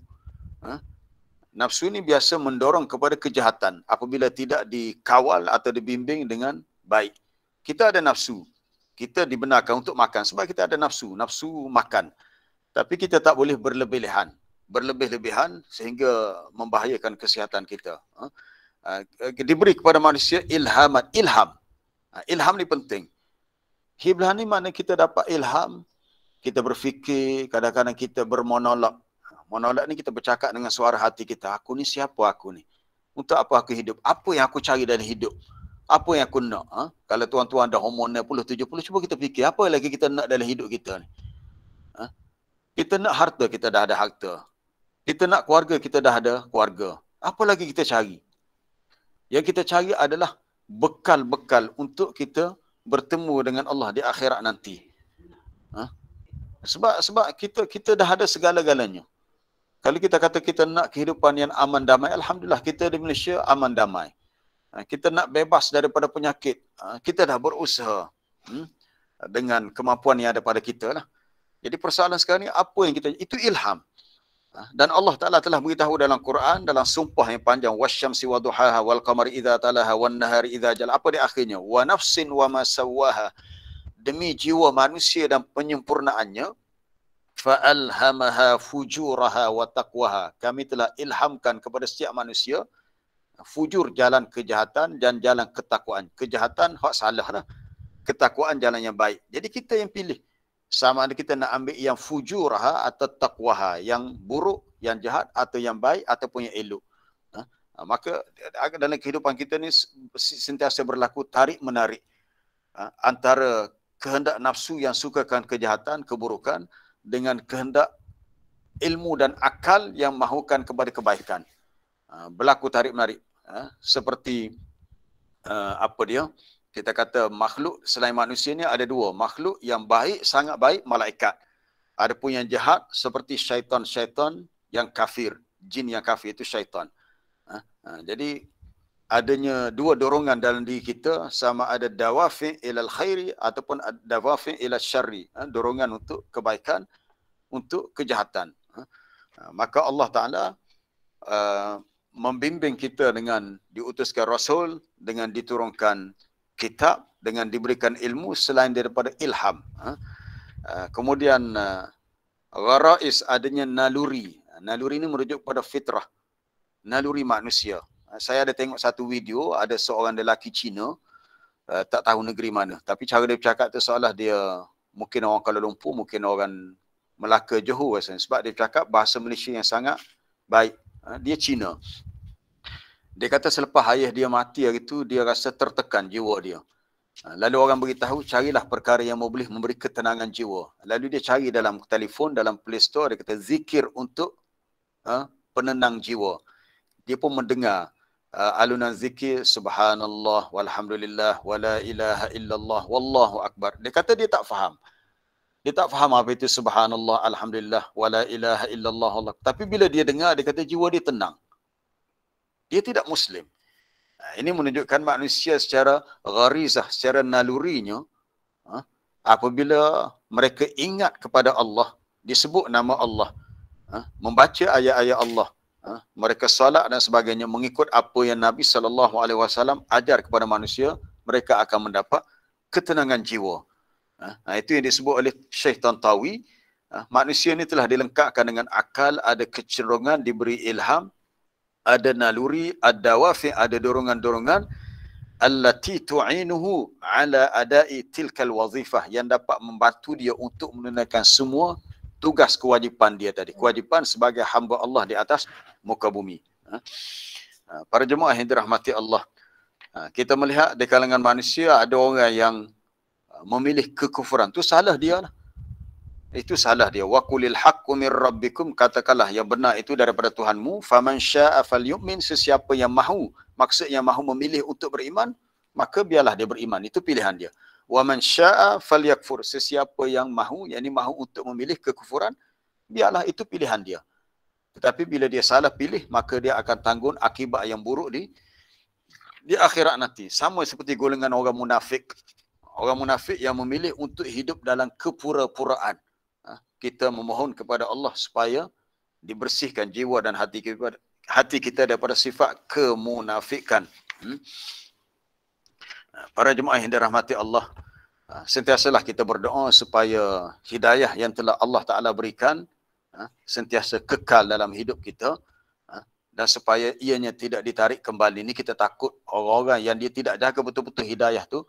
Nafsu ni biasa mendorong kepada kejahatan apabila tidak dikawal atau dibimbing dengan baik. Kita ada nafsu. Kita dibenarkan untuk makan sebab kita ada nafsu. Nafsu makan. Tapi kita tak boleh berlebih-lebihan. Berlebih-lebihan sehingga membahayakan kesihatan kita. Diberi kepada manusia ilhamat. Ilham. Ilham ni penting. Ilham ni mana kita dapat ilham. Kita berfikir, kadang-kadang kita bermonolog. Monolog ni kita bercakap dengan suara hati kita. Aku ni siapa aku ni? Untuk apa aku hidup? Apa yang aku cari dalam hidup? Apa yang aku nak? Kalau tuan-tuan dah umur 60, 70, cuba kita fikir. Apa lagi kita nak dalam hidup kita ni? Kita nak harta, kita dah ada harta. Kita nak keluarga, kita dah ada keluarga. Apa lagi kita cari? Yang kita cari adalah bekal-bekal untuk kita bertemu dengan Allah di akhirat nanti. Sebab kita dah ada segala-galanya. Kalau kita kata kita nak kehidupan yang aman damai, alhamdulillah kita di Malaysia aman damai. Kita nak bebas daripada penyakit, kita dah berusaha dengan kemampuan yang ada pada kita lah. Jadi persoalan sekarang ni apa yang kita, itu ilham. Dan Allah Ta'ala telah beritahu dalam Quran, dalam sumpah yang panjang, wasyamsi wa duhaha wal qamari idza talaha wan nahari idza jala. Apa di akhirnya? Wa nafsin wa ma sawwaha. Demi jiwa manusia dan penyempurnaannya, fa'alhamaha fujuraha wa taqwaha. Kami telah ilhamkan kepada setiap manusia fujur, jalan kejahatan, dan jalan ketakwaan. Kejahatan hak salah lah. Ketakwaan jalan yang baik. Jadi kita yang pilih. Sama ada kita nak ambil yang fujuraha atau taqwaha, yang buruk, yang jahat, atau yang baik, ataupun yang elok. Maka dalam kehidupan kita ni sentiasa berlaku tarik-menarik antara kehendak nafsu yang sukakan kejahatan, keburukan, dengan kehendak ilmu dan akal yang mahukan kepada kebaikan. Berlaku tarik-menarik. Seperti apa dia? Kita kata makhluk selain manusia ni ada dua. Makhluk yang baik, sangat baik, malaikat. Adapun yang jahat seperti syaitan-syaitan yang kafir. Jin yang kafir itu syaitan. Jadi adanya dua dorongan dalam diri kita, sama ada dawafi ilal khairi ataupun dawafi ilal syarri. Dorongan untuk kebaikan, untuk kejahatan. Maka Allah Ta'ala membimbing kita dengan diutuskan Rasul, dengan diturunkan kitab, dengan diberikan ilmu selain daripada ilham. Kemudian gharais, adanya naluri. Naluri ini merujuk pada fitrah. Naluri manusia. Saya ada tengok satu video, ada seorang lelaki Cina, tak tahu negeri mana. Tapi cara dia bercakap tu seolah dia mungkin orang Kuala Lumpur, mungkin orang Melaka, Johor rasanya. Sebab dia bercakap bahasa Malaysia yang sangat baik. Dia Cina. Dia kata selepas ayah dia mati hari itu, dia rasa tertekan jiwa dia. Lalu orang beritahu, carilah perkara yang boleh memberi ketenangan jiwa. Lalu dia cari dalam telefon, dalam Play Store, dia kata zikir untuk penenang jiwa. Dia pun mendengar alunan zikir, subhanallah, walhamdulillah, wala ilaha illallah, wallahu akbar. Dia kata dia tak faham. Dia tak faham apa itu subhanallah, alhamdulillah, wala ilaha illallah, Allah. Tapi bila dia dengar, dia kata jiwa dia tenang. Dia tidak Muslim. Ini menunjukkan manusia secara gharizah, secara nalurinya, apabila mereka ingat kepada Allah, disebut nama Allah, membaca ayat-ayat Allah, mereka salat dan sebagainya, mengikut apa yang Nabi SAW ajar kepada manusia, mereka akan mendapat ketenangan jiwa. Itu yang disebut oleh Syekh Tantawi. Manusia ini telah dilengkapkan dengan akal, ada kecenderungan, diberi ilham, ada naluri, ada dawafi, ada dorongan-dorongan allati tu'inuhu ala adai tilkal wazifah, yang dapat membantu dia untuk menunaikan semua tugas kewajipan dia tadi. Kewajipan sebagai hamba Allah di atas muka bumi. Para jemaah yang dirahmati Allah, kita melihat di kalangan manusia ada orang yang memilih kekufuran. Itu salah dia lah. Itu salah dia. Wa qulil haqqu mir rabbikum, katakanlah yang benar itu daripada Tuhanmu. Faman syaa'a falyu'min, sesiapa yang mahu, maksudnya mahu memilih untuk beriman, maka biarlah dia beriman. Itu pilihan dia. Wa man syaa'a falyakfur, sesiapa yang mahu, yakni mahu untuk memilih kekufuran, biarlah itu pilihan dia. Tetapi bila dia salah pilih, maka dia akan tanggung akibat yang buruk di akhirat nanti. Sama seperti golongan orang munafik. Orang munafik yang memilih untuk hidup dalam kepura-puraan. Kita memohon kepada Allah supaya dibersihkan jiwa dan hati kita daripada sifat kemunafikan. Para jemaah yang dirahmati Allah, sentiasalah kita berdoa supaya hidayah yang telah Allah Ta'ala berikan sentiasa kekal dalam hidup kita, dan supaya ianya tidak ditarik kembali. Ini kita takut orang-orang yang dia tidak jaga betul-betul hidayah tu,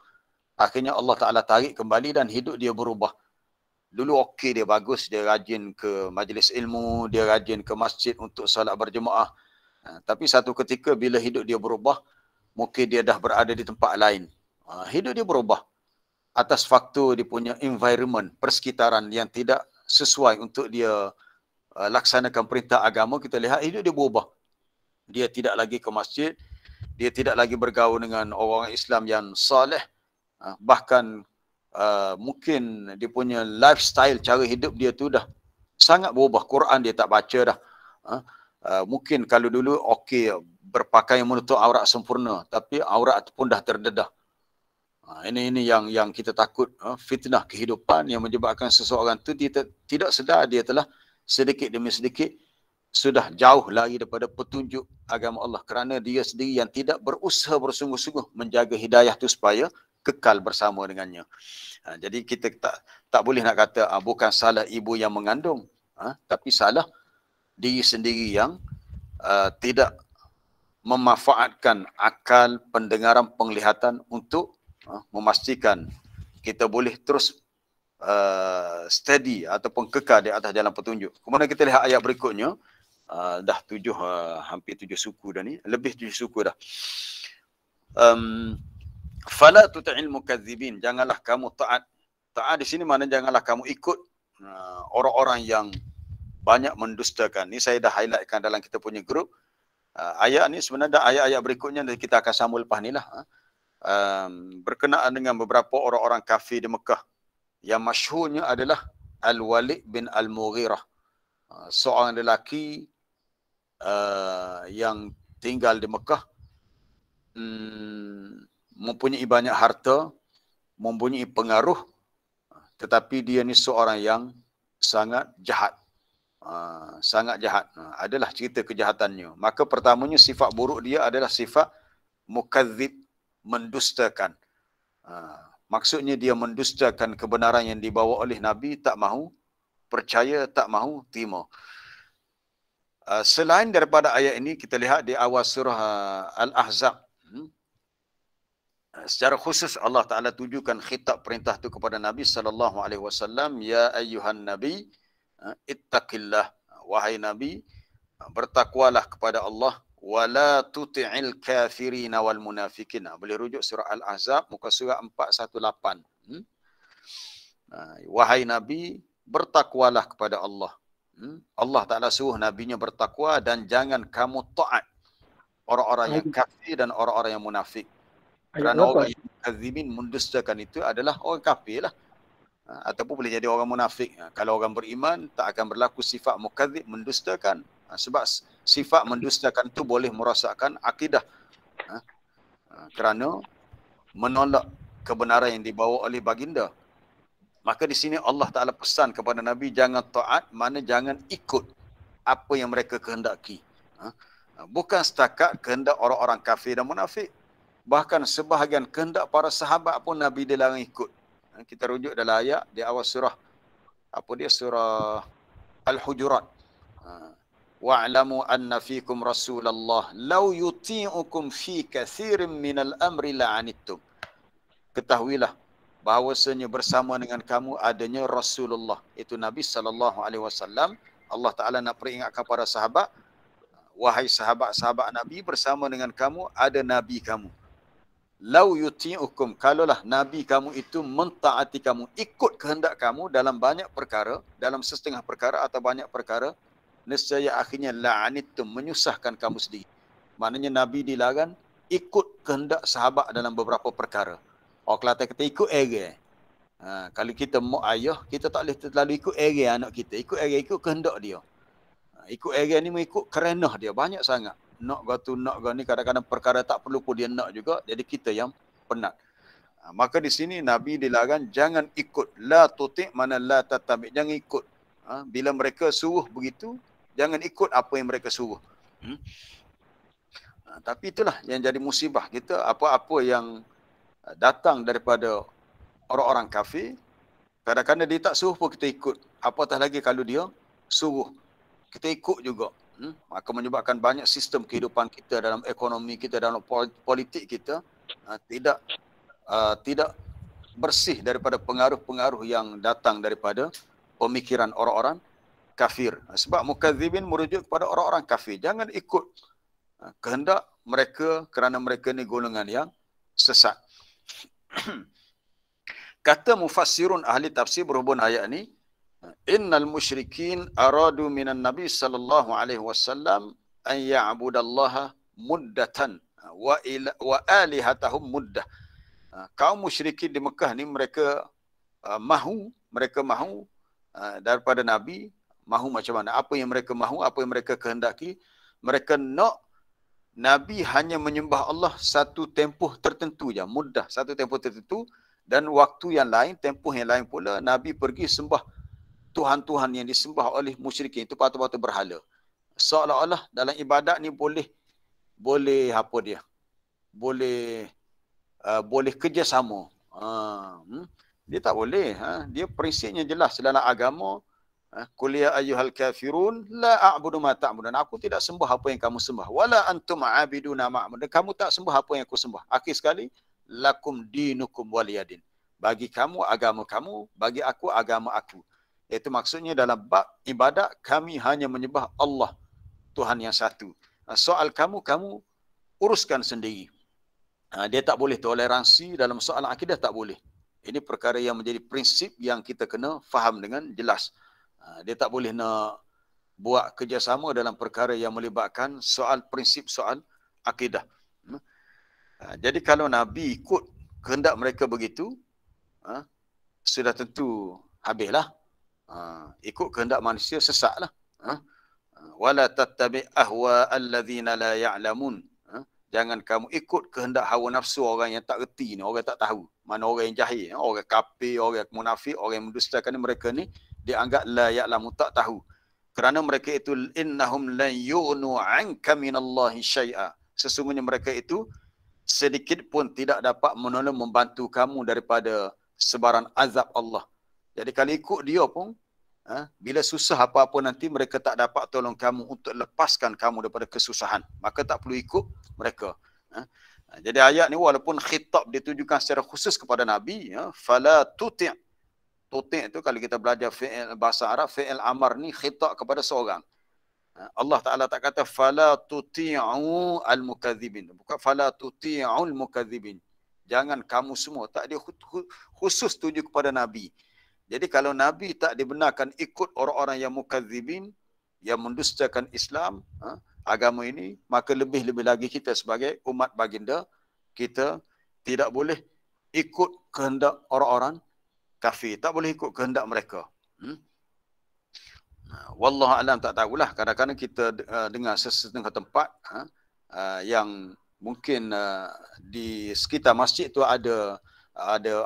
akhirnya Allah Ta'ala tarik kembali dan hidup dia berubah. Dulu okey, dia bagus, dia rajin ke majlis ilmu, dia rajin ke masjid untuk solat berjemaah. Tapi satu ketika bila hidup dia berubah, mungkin dia dah berada di tempat lain. Hidup dia berubah atas faktor dia punya environment, persekitaran yang tidak sesuai untuk dia laksanakan perintah agama. Kita lihat hidup dia berubah. Dia tidak lagi ke masjid, dia tidak lagi bergaul dengan orang Islam yang saleh, bahkan mungkin dia punya lifestyle, cara hidup dia tu dah sangat berubah. Quran dia tak baca dah. Mungkin kalau dulu okey, berpakaian menutup aurat sempurna, tapi aurat pun dah terdedah. Ini yang kita takut, fitnah kehidupan yang menyebabkan seseorang tu dia tidak sedar dia telah sedikit demi sedikit sudah jauh lari daripada petunjuk agama Allah, kerana dia sendiri yang tidak berusaha bersungguh-sungguh menjaga hidayah tu supaya kekal bersama dengannya. Jadi kita tak boleh nak kata bukan salah ibu yang mengandung, tapi salah diri sendiri yang tidak memanfaatkan akal, pendengaran, penglihatan untuk memastikan kita boleh terus steady ataupun kekal di atas jalan petunjuk. Kemudian kita lihat ayat berikutnya. Dah hampir 7 suku dah ni, lebih 7 suku dah. Fala tuta'il mukadzibin, janganlah kamu taat. Taat di sini mana janganlah kamu ikut orang-orang yang banyak mendustakan. Ni saya dah highlightkan dalam kita punya grup. Ayat ni sebenarnya ayat-ayat berikutnya kita akan sambung lepas ni lah. Berkenaan dengan beberapa orang-orang kafir di Mekah. Yang masyhurnya adalah Al-Walid bin Al-Mughirah, seorang lelaki yang tinggal di Mekah, mempunyai banyak harta, mempunyai pengaruh, tetapi dia ni seorang yang sangat jahat. Sangat jahat. Adalah cerita kejahatannya. Maka pertamanya sifat buruk dia adalah sifat mukadzib, mendustakan. Maksudnya dia mendustakan kebenaran yang dibawa oleh Nabi, tak mahu percaya, tak mahu terima. Selain daripada ayat ini, kita lihat di awal surah Al-Ahzab, secara khusus Allah Ta'ala tujukan khitab perintah itu kepada Nabi SAW. Ya ayyuhan Nabi, ittaqillah. Wahai Nabi, bertakwalah kepada Allah. Wala tuti'il kafirina wal munafikin. Boleh rujuk surah Al-Ahzab, muka surah 418. Wahai Nabi, bertakwalah kepada Allah. Allah Ta'ala suruh Nabinya bertakwa, dan jangan kamu taat orang-orang yang kafir dan orang-orang yang munafik. Kerana orang yang kazibin, mendustakan itu adalah orang kafir lah. Ataupun boleh jadi orang munafik. Kalau orang beriman, tak akan berlaku sifat mukadzib, mendustakan. Sebab sifat mendustakan itu boleh merosakkan akidah. Kerana menolak kebenaran yang dibawa oleh baginda. Maka di sini Allah Ta'ala pesan kepada Nabi, jangan taat, mana jangan ikut apa yang mereka kehendaki. Bukan setakat kehendak orang-orang kafir dan munafik. Bahkan sebahagian kehendak para sahabat pun Nabi dilarang ikut. Kita rujuk dalam ayat di awal surah, surah Al-Hujurat. Wa'lamu anna fikum Rasulullah law yuti'ukum fi kathirin minal amri la'anittum. Ketahuilah bahawasanya bersama dengan kamu adanya Rasulullah, itu Nabi SAW. Allah Ta'ala nak peringatkan para sahabat, wahai sahabat-sahabat Nabi, bersama dengan kamu ada Nabi kamu. Lau yuti'ukum, kalaulah Nabi kamu itu mentaati kamu, ikut kehendak kamu dalam banyak perkara, dalam setengah perkara atau banyak perkara, nescaya akhirnya la'anittum, menyusahkan kamu sendiri. Maknanya Nabi dilarang ikut kehendak sahabat dalam beberapa perkara. Orang Kelantan kata ikut era. Kalau kita mak ayah, kita tak boleh terlalu ikut era anak kita. Ikut era, ikut kehendak dia. Ikut era ni mengikut kerenah dia. Banyak sangat. Nak ni kadang-kadang perkara tak perlu pun dia nak juga. Jadi kita yang penat. Maka di sini Nabi dilarang jangan ikut. La tuti' mana la tatabi'. Jangan ikut. Bila mereka suruh begitu, jangan ikut apa yang mereka suruh. Tapi itulah yang jadi musibah kita. Apa-apa yang datang daripada orang-orang kafir, kadang-kadang dia tak suruh pun kita ikut. Apatah lagi kalau dia suruh, kita ikut juga. Maka menyebabkan banyak sistem kehidupan kita, dalam ekonomi kita, dalam politik kita tidak bersih daripada pengaruh-pengaruh yang datang daripada pemikiran orang-orang kafir. Sebab mukadzibin merujuk kepada orang-orang kafir. Jangan ikut kehendak mereka kerana mereka ni golongan yang sesat. Kata mufassirun ahli tafsir berhubung ayat ni, innal musyrikin aradu minan nabi sallallahu alaihi wasallam an ya'budallaha muddatan wa alihatahum muddah. Kaum musyrikin di Mekah ni mereka mahu daripada Nabi, mahu macam mana? Apa yang mereka mahu, apa yang mereka kehendaki, mereka nak Nabi hanya menyembah Allah satu tempoh tertentu je, muddah, satu tempoh tertentu, dan waktu yang lain, tempoh yang lain pula, Nabi pergi sembah Tuhan-Tuhan yang disembah oleh musyrikin, itu patung-patung berhala. Seolah-olah dalam ibadat ni boleh apa dia? Boleh kerjasama. Dia tak boleh. Dia prinsipnya jelas dalam agama. Qul ya ayyuhal kafirun la a'budu ma ta'budun. Aku tidak sembah apa yang kamu sembah. Wala antum a'abiduna ma'bud. Kamu tak sembah apa yang aku sembah. Akhir sekali, lakum dinukum waliyadin. Bagi kamu agama kamu, bagi aku agama aku. Itu maksudnya dalam bab ibadat kami hanya menyembah Allah, Tuhan yang satu. Soal kamu uruskan sendiri. Dia tak boleh toleransi dalam soalan akidah, tak boleh. Ini perkara yang menjadi prinsip yang kita kena faham dengan jelas. Dia tak boleh nak buat kerjasama dalam perkara yang melibatkan soal prinsip, soal akidah. Jadi kalau Nabi ikut kehendak mereka begitu, sudah tentu habislah. Ikut kehendak manusia sesatlah. Wala tattabi' ahwa alladzina la ya'lamun. Jangan kamu ikut kehendak hawa nafsu orang yang tak reti ni, orang tak tahu. Mana orang yang jahil, orang kafir, orang munafik, orang yang mendustakan ni, mereka ni dianggap la ya'lamu, tak tahu. Kerana mereka itu innahum lan yughnu 'anka minallahi syai'a. Sesungguhnya mereka itu sedikit pun tidak dapat menolong membantu kamu daripada sebaran azab Allah. Jadi kalau ikut dia pun, bila susah apa-apa nanti mereka tak dapat tolong kamu untuk lepaskan kamu daripada kesusahan. Maka tak perlu ikut mereka. Jadi ayat ni walaupun khitab ditujukan secara khusus kepada Nabi, fala tuti'. Tuti' itu kalau kita belajar fi'il bahasa Arab, fi'il amar ni khitab kepada seorang. Allah Ta'ala tak kata fala tuti'u al-mukadzibin. Bukan fala tuti'u al-mukadzibin. Jangan kamu semua. Tak, dia khusus tuju kepada Nabi. Jadi kalau Nabi tak dibenarkan ikut orang-orang yang mukadzibin, yang mendustakan Islam, agama ini, maka lebih-lebih lagi kita sebagai umat baginda, kita tidak boleh ikut kehendak orang-orang kafir. Tak boleh ikut kehendak mereka. Wallahu alam, tak tahulah. Kadang-kadang kita dengar sesetengah tempat yang mungkin di sekitar masjid tu ada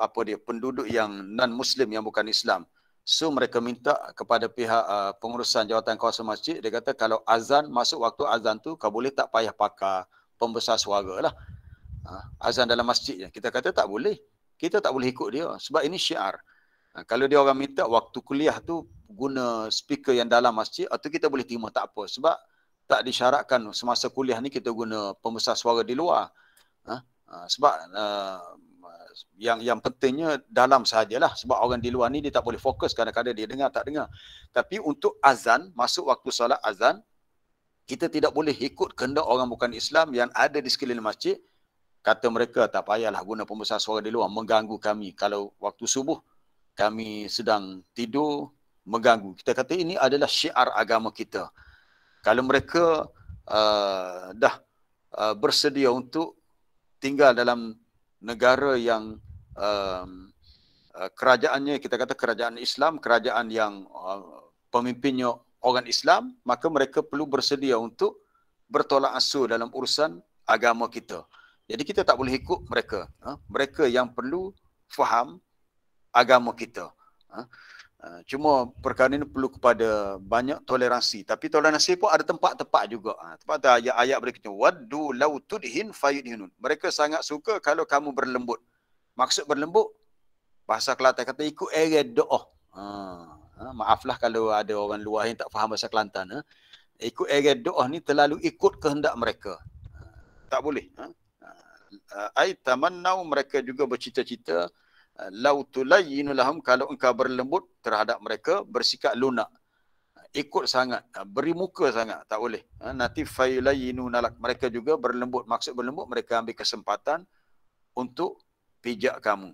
apa dia, penduduk yang non-Muslim yang bukan Islam. So mereka minta kepada pihak pengurusan jawatan kawasan masjid, dia kata kalau azan, masuk waktu azan tu, kau boleh tak payah pakai pembesar suara lah. Azan dalam masjid je. Kita kata tak boleh. Kita tak boleh ikut dia sebab ini syiar. Kalau dia orang minta waktu kuliah tu guna speaker yang dalam masjid, atau kita boleh terima, tak apa. Sebab tak disyaratkan semasa kuliah ni kita guna pembesar suara di luar. Sebab yang pentingnya dalam sahajalah. Sebab orang di luar ni dia tak boleh fokus, kadang-kadang dia dengar tak dengar. Tapi untuk azan, masuk waktu solat azan, kita tidak boleh ikut kehendak orang bukan Islam yang ada di sekeliling masjid. Kata mereka tak payahlah guna pembesar suara di luar, mengganggu kami. Kalau waktu subuh kami sedang tidur, mengganggu. Kita kata ini adalah syiar agama kita. Kalau mereka dah bersedia untuk tinggal dalam negara yang kerajaannya, kita kata kerajaan Islam, kerajaan yang pemimpinnya orang Islam, maka mereka perlu bersedia untuk bertolak ansur dalam urusan agama kita. Jadi kita tak boleh ikut mereka. Mereka yang perlu faham agama kita. Cuma perkara ini perlu kepada banyak toleransi. Tapi toleransi pun ada tempat-tempat juga. Tempat ada ayat-ayat berikutnya. Waddu law tudhin fayudhinun. Mereka sangat suka kalau kamu berlembut. Maksud berlembut, bahasa Kelantan kata ikut area doa. Maaflah kalau ada orang luar yang tak faham bahasa Kelantan. Ikut area doa ni terlalu ikut kehendak mereka. Tak boleh. Ai tamannau, mereka juga bercita-cita lau tulayyinu lahum, kalau engkau berlembut terhadap mereka, bersikap lunak, ikut sangat, beri muka sangat, tak boleh. Nanti fayulayyinu nalak, mereka juga berlembut, maksud berlembut mereka ambil kesempatan untuk pijak kamu.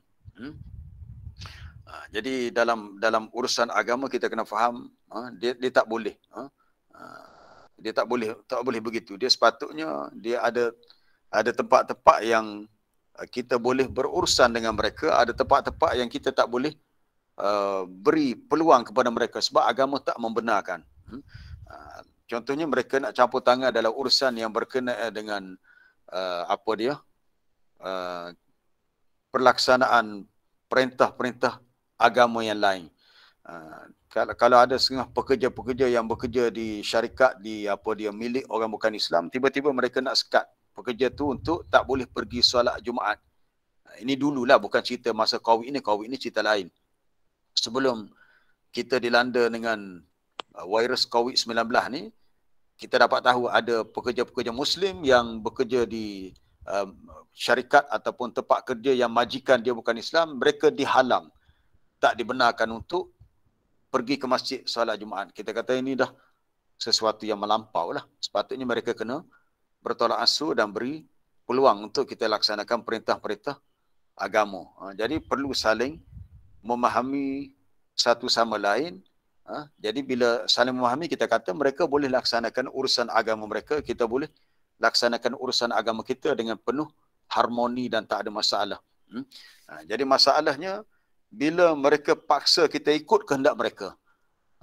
Jadi dalam urusan agama kita kena faham, dia tak boleh. Dia tak boleh begitu. Dia sepatutnya dia ada tempat-tempat yang kita boleh berurusan dengan mereka, ada tempat-tempat yang kita tak boleh beri peluang kepada mereka sebab agama tak membenarkan. Contohnya mereka nak campur tangan dalam urusan yang berkenaan dengan pelaksanaan perintah-perintah agama yang lain. Kalau ada setengah pekerja-pekerja yang bekerja di syarikat milik orang bukan Islam, tiba-tiba mereka nak sekat pekerja tu untuk tak boleh pergi solat Jumaat. Ini dululah, bukan cerita masa COVID ini cerita lain. Sebelum kita dilanda dengan virus COVID-19 ni, kita dapat tahu ada pekerja-pekerja Muslim yang bekerja di syarikat ataupun tempat kerja yang majikan dia bukan Islam, mereka dihalang, tak dibenarkan untuk pergi ke masjid solat Jumaat. Kita kata ini dah sesuatu yang melampau lah. Sepatutnya mereka kena bertolak ansur dan beri peluang untuk kita laksanakan perintah-perintah agama. Jadi perlu saling memahami satu sama lain. Jadi bila saling memahami, kita kata mereka boleh laksanakan urusan agama mereka, kita boleh laksanakan urusan agama kita dengan penuh harmoni dan tak ada masalah. Jadi masalahnya bila mereka paksa kita ikut kehendak mereka,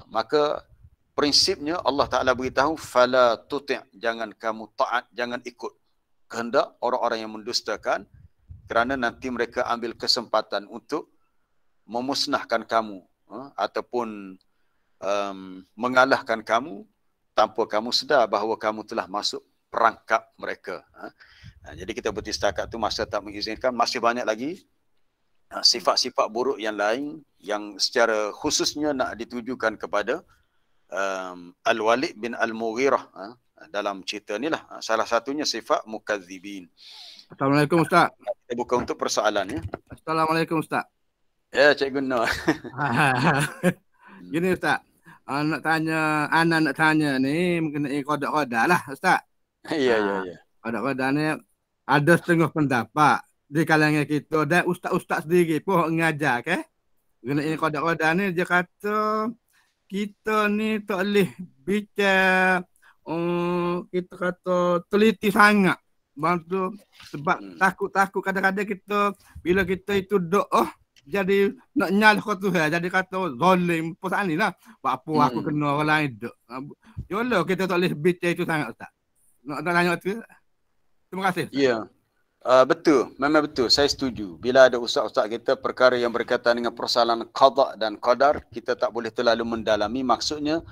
maka prinsipnya Allah Ta'ala beritahu, fala tuti', jangan kamu taat, jangan ikut kehendak orang-orang yang mendustakan, kerana nanti mereka ambil kesempatan untuk memusnahkan kamu ataupun mengalahkan kamu tanpa kamu sedar bahawa kamu telah masuk perangkap mereka. Jadi kita berhenti setakat tu, masa tak mengizinkan. Masih banyak lagi sifat-sifat buruk yang lain yang secara khususnya nak ditujukan kepada Al-Walid bin Al-Mughirah dalam cerita ni lah. Salah satunya sifat mukadzibin. Assalamualaikum Ustaz. Kita buka untuk persoalan ya. Assalamualaikum Ustaz. Ya, Cikgu Nur. Gini Ustaz, nak tanya ni mengenai qada lah Ustaz. Ya. Qada ni ada setengah pendapat di kalangan kita dan ustaz-ustaz sendiri pun mengajar mengenai qada ni. Dia kata kita ni tak boleh bicara, kita kata teliti sangat bantu sebab takut kadang-kadang kita bila kita itu doa jadi nak nyalah kau Tuhan, jadi kata zalim pasal ni lah. Apa aku kena orang lain dok. Yolah kita tak boleh bicara itu sangat Ustaz. Nak tanya tu. Terima kasih. Ya. Betul, memang betul. Saya setuju. Bila ada ustaz-ustaz kita perkara yang berkaitan dengan persoalan qada dan qadar, kita tak boleh terlalu mendalami. Maksudnya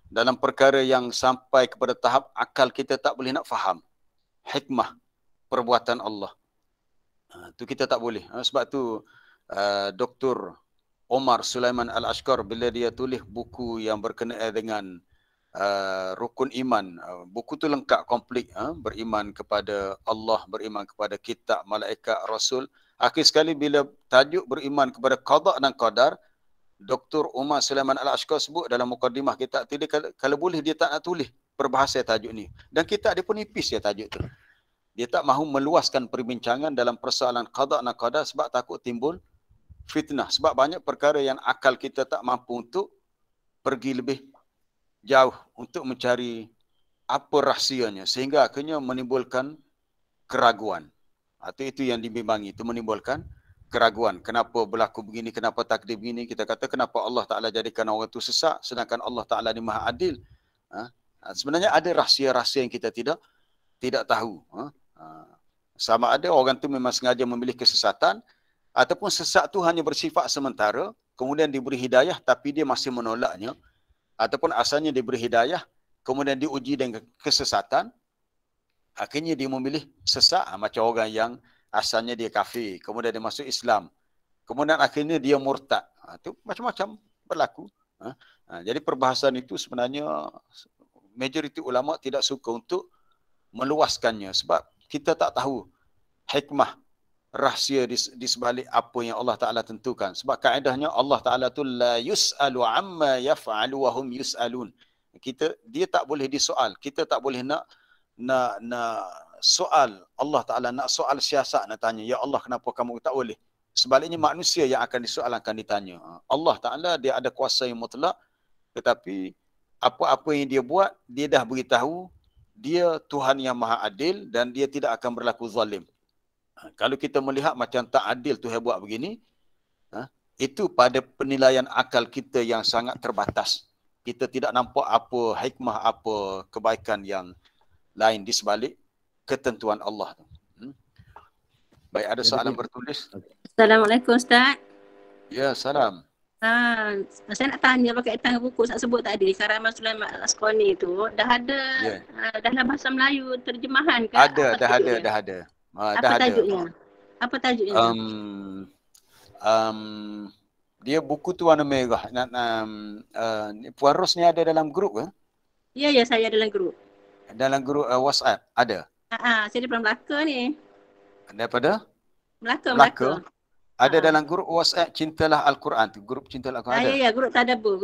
dalam perkara yang sampai kepada tahap akal kita tak boleh nak faham hikmah perbuatan Allah. Tu kita tak boleh. Sebab tu Dr. Omar Sulaiman Al-Ashqar bila dia tulis buku yang berkenaan dengan rukun iman, buku tu lengkap, komplit, beriman kepada Allah, beriman kepada kitab, malaikat, rasul. Akhir sekali bila tajuk beriman kepada qada dan qadar, Dr. Omar Sulaiman Al-Ashqar sebut dalam mukadimah kitab tu, dia kalau boleh dia tak nak tulis perbahasa tajuk ni. Dan kitab dia pun nipis ya tajuk tu. Dia tak mahu meluaskan perbincangan dalam persoalan qada dan qadar sebab takut timbul fitnah. Sebab banyak perkara yang akal kita tak mampu untuk pergi lebih jauh untuk mencari apa rahsianya, sehingga akhirnya menimbulkan keraguan. Atau itu yang dibimbangi, itu menimbulkan keraguan. Kenapa berlaku begini, kenapa takdir begini. Kita kata kenapa Allah Ta'ala jadikan orang itu sesak sedangkan Allah Ta'ala ni maha adil. Sebenarnya ada rahsia-rahsia yang kita tidak tahu. Sama ada orang tu memang sengaja memilih kesesatan, ataupun sesat tu hanya bersifat sementara, kemudian diberi hidayah tapi dia masih menolaknya, ataupun asalnya diberi hidayah kemudian diuji dengan kesesatan, akhirnya dia memilih sesat. Macam orang yang asalnya dia kafir, kemudian dia masuk Islam, kemudian akhirnya dia murtad. Itu macam-macam berlaku. Jadi perbahasan itu sebenarnya majoriti ulama tidak suka untuk meluaskannya sebab kita tak tahu hikmah rahsia di sebalik apa yang Allah Ta'ala tentukan. Sebab kaedahnya Allah Ta'ala tu la yus'alu amma yaf'alu wa hum yus'alun. Dia tak boleh disoal. Kita tak boleh nak soal Allah Ta'ala, nak soal siasat, nak tanya, ya Allah kenapa kamu, tak boleh. Sebaliknya manusia yang akan disoal, akan ditanya. Allah Ta'ala dia ada kuasa yang mutlak, tetapi apa-apa yang dia buat, dia dah beritahu, dia Tuhan yang maha adil dan dia tidak akan berlaku zalim. Kalau kita melihat macam tak adil Tuhan buat begini, itu pada penilaian akal kita yang sangat terbatas. Kita tidak nampak apa hikmah, apa kebaikan yang lain di sebalik ketentuan Allah. Baik, ada soalan bertulis? Assalamualaikum Ustaz. Ya, salam. Saya nak tanya berkaitan buku saya sebut tadi, Karaman Sulaiman Al-Asqani tu dah ada dalam bahasa Melayu terjemahan ke? Dah ada. Apa tajuknya? Dia buku tu warna merah. Puan Ros ni ada dalam grup ke? Ya, saya dalam grup. Dalam grup WhatsApp ada? Saya daripada Melaka ni. Daripada? Melaka. Ada dalam grup WhatsApp Cintalah Al-Quran. Grup Cintalah Al-Quran ada? Ya, grup Tadabbur.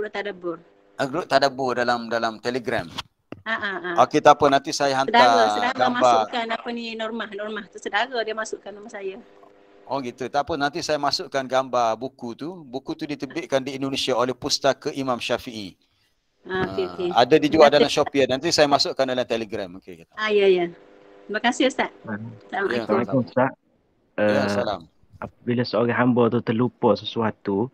Grup Tadabbur dalam Telegram. Okey, tak apa, nanti saya hantar Sedara gambar. masukkan apa ni, Normah tu sedara dia masukkan nama saya. Oh gitu. Tak apa, nanti saya masukkan gambar buku tu. Buku tu diterbitkan di Indonesia oleh Pustaka Imam Syafi'i. Okey. Ada dijual dalam Shopee. Nanti saya masukkan dalam Telegram. Okey. Ya. Terima kasih Ustaz. Assalamualaikum Ustaz. Ya, salam. Apabila seorang hamba tu terlupa sesuatu,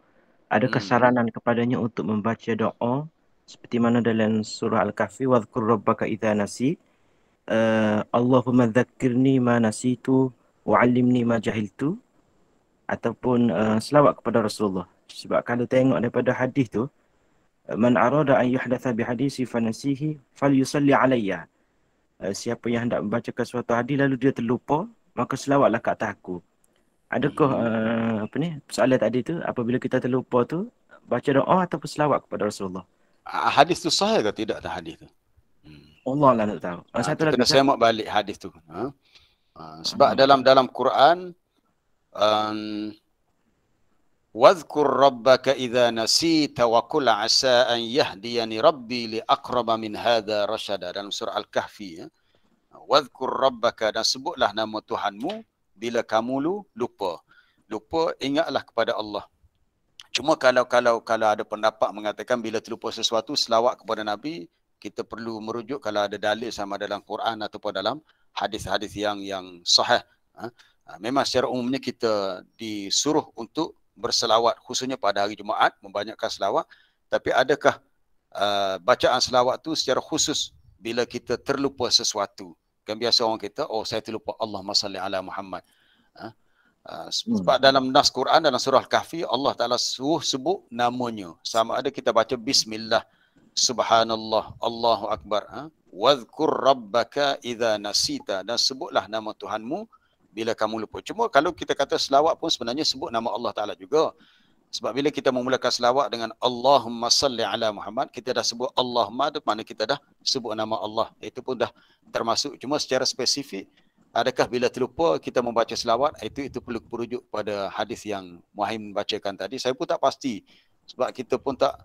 adakah saranan kepadanya untuk membaca doa seperti mana dalam surah Al-Kahfi, wadhkur rabbaka idza nasi, Allahumma dzakkirni ma nasitu wa 'allimni ma jahiltu, ataupun selawat kepada Rasulullah. Sebab kalau tengok daripada hadis tu, man arada an yuhdatha bi hadisi fanasihi falyusalli alayya. Siapa yang hendak membacakan suatu hadis lalu dia terlupa, maka selawatlah ke atas aku. Adakah soalan tadi tu, apabila kita terlupa tu baca doa ataupun selawat kepada Rasulullah? Hadis tu sahih ke tidak hadis tu? Allah lah nak tahu. Satu lagi kena semak balik hadis tu. Sebab dalam Quran, wadhkur rabbaka idza nasita wa qul asa an yahdiyani rabbi li aqraba min hadha rasyada, dalam surah Al-Kahfi. Wadhkur rabbaka, dan sebutlah nama Tuhanmu bila kamu lupa, ingatlah kepada Allah. Cuma kalau ada pendapat mengatakan bila terlupa sesuatu selawat kepada Nabi, kita perlu merujuk kalau ada dalil sama dalam Quran ataupun dalam hadis-hadis yang sahih. Memang secara umumnya kita disuruh untuk berselawat, khususnya pada hari Jumaat, membanyakkan selawat. Tapi adakah bacaan selawat tu secara khusus bila kita terlupa sesuatu? Kan biasa orang kita, saya terlupa Allahumma salli ala Muhammad. Sebab dalam nas Quran, dalam surah Al-Kahfi, Allah Ta'ala suruh sebut namanya. Sama ada kita baca Bismillah, Subhanallah, Allahu Akbar, wadhkur rabbaka idza nasita, dan sebutlah nama Tuhanmu bila kamu lupa. Cuma kalau kita kata selawat pun sebenarnya sebut nama Allah Ta'ala juga. Sebab bila kita memulakan selawat dengan Allahumma salli ala Muhammad, kita dah sebut Allahumma, itu makna kita dah sebut nama Allah. Itu pun dah termasuk. Cuma secara spesifik, adakah bila terlupa kita membaca selawat, itu perlu merujuk pada hadis yang Muhammad bacakan tadi. Saya pun tak pasti. Sebab kita pun tak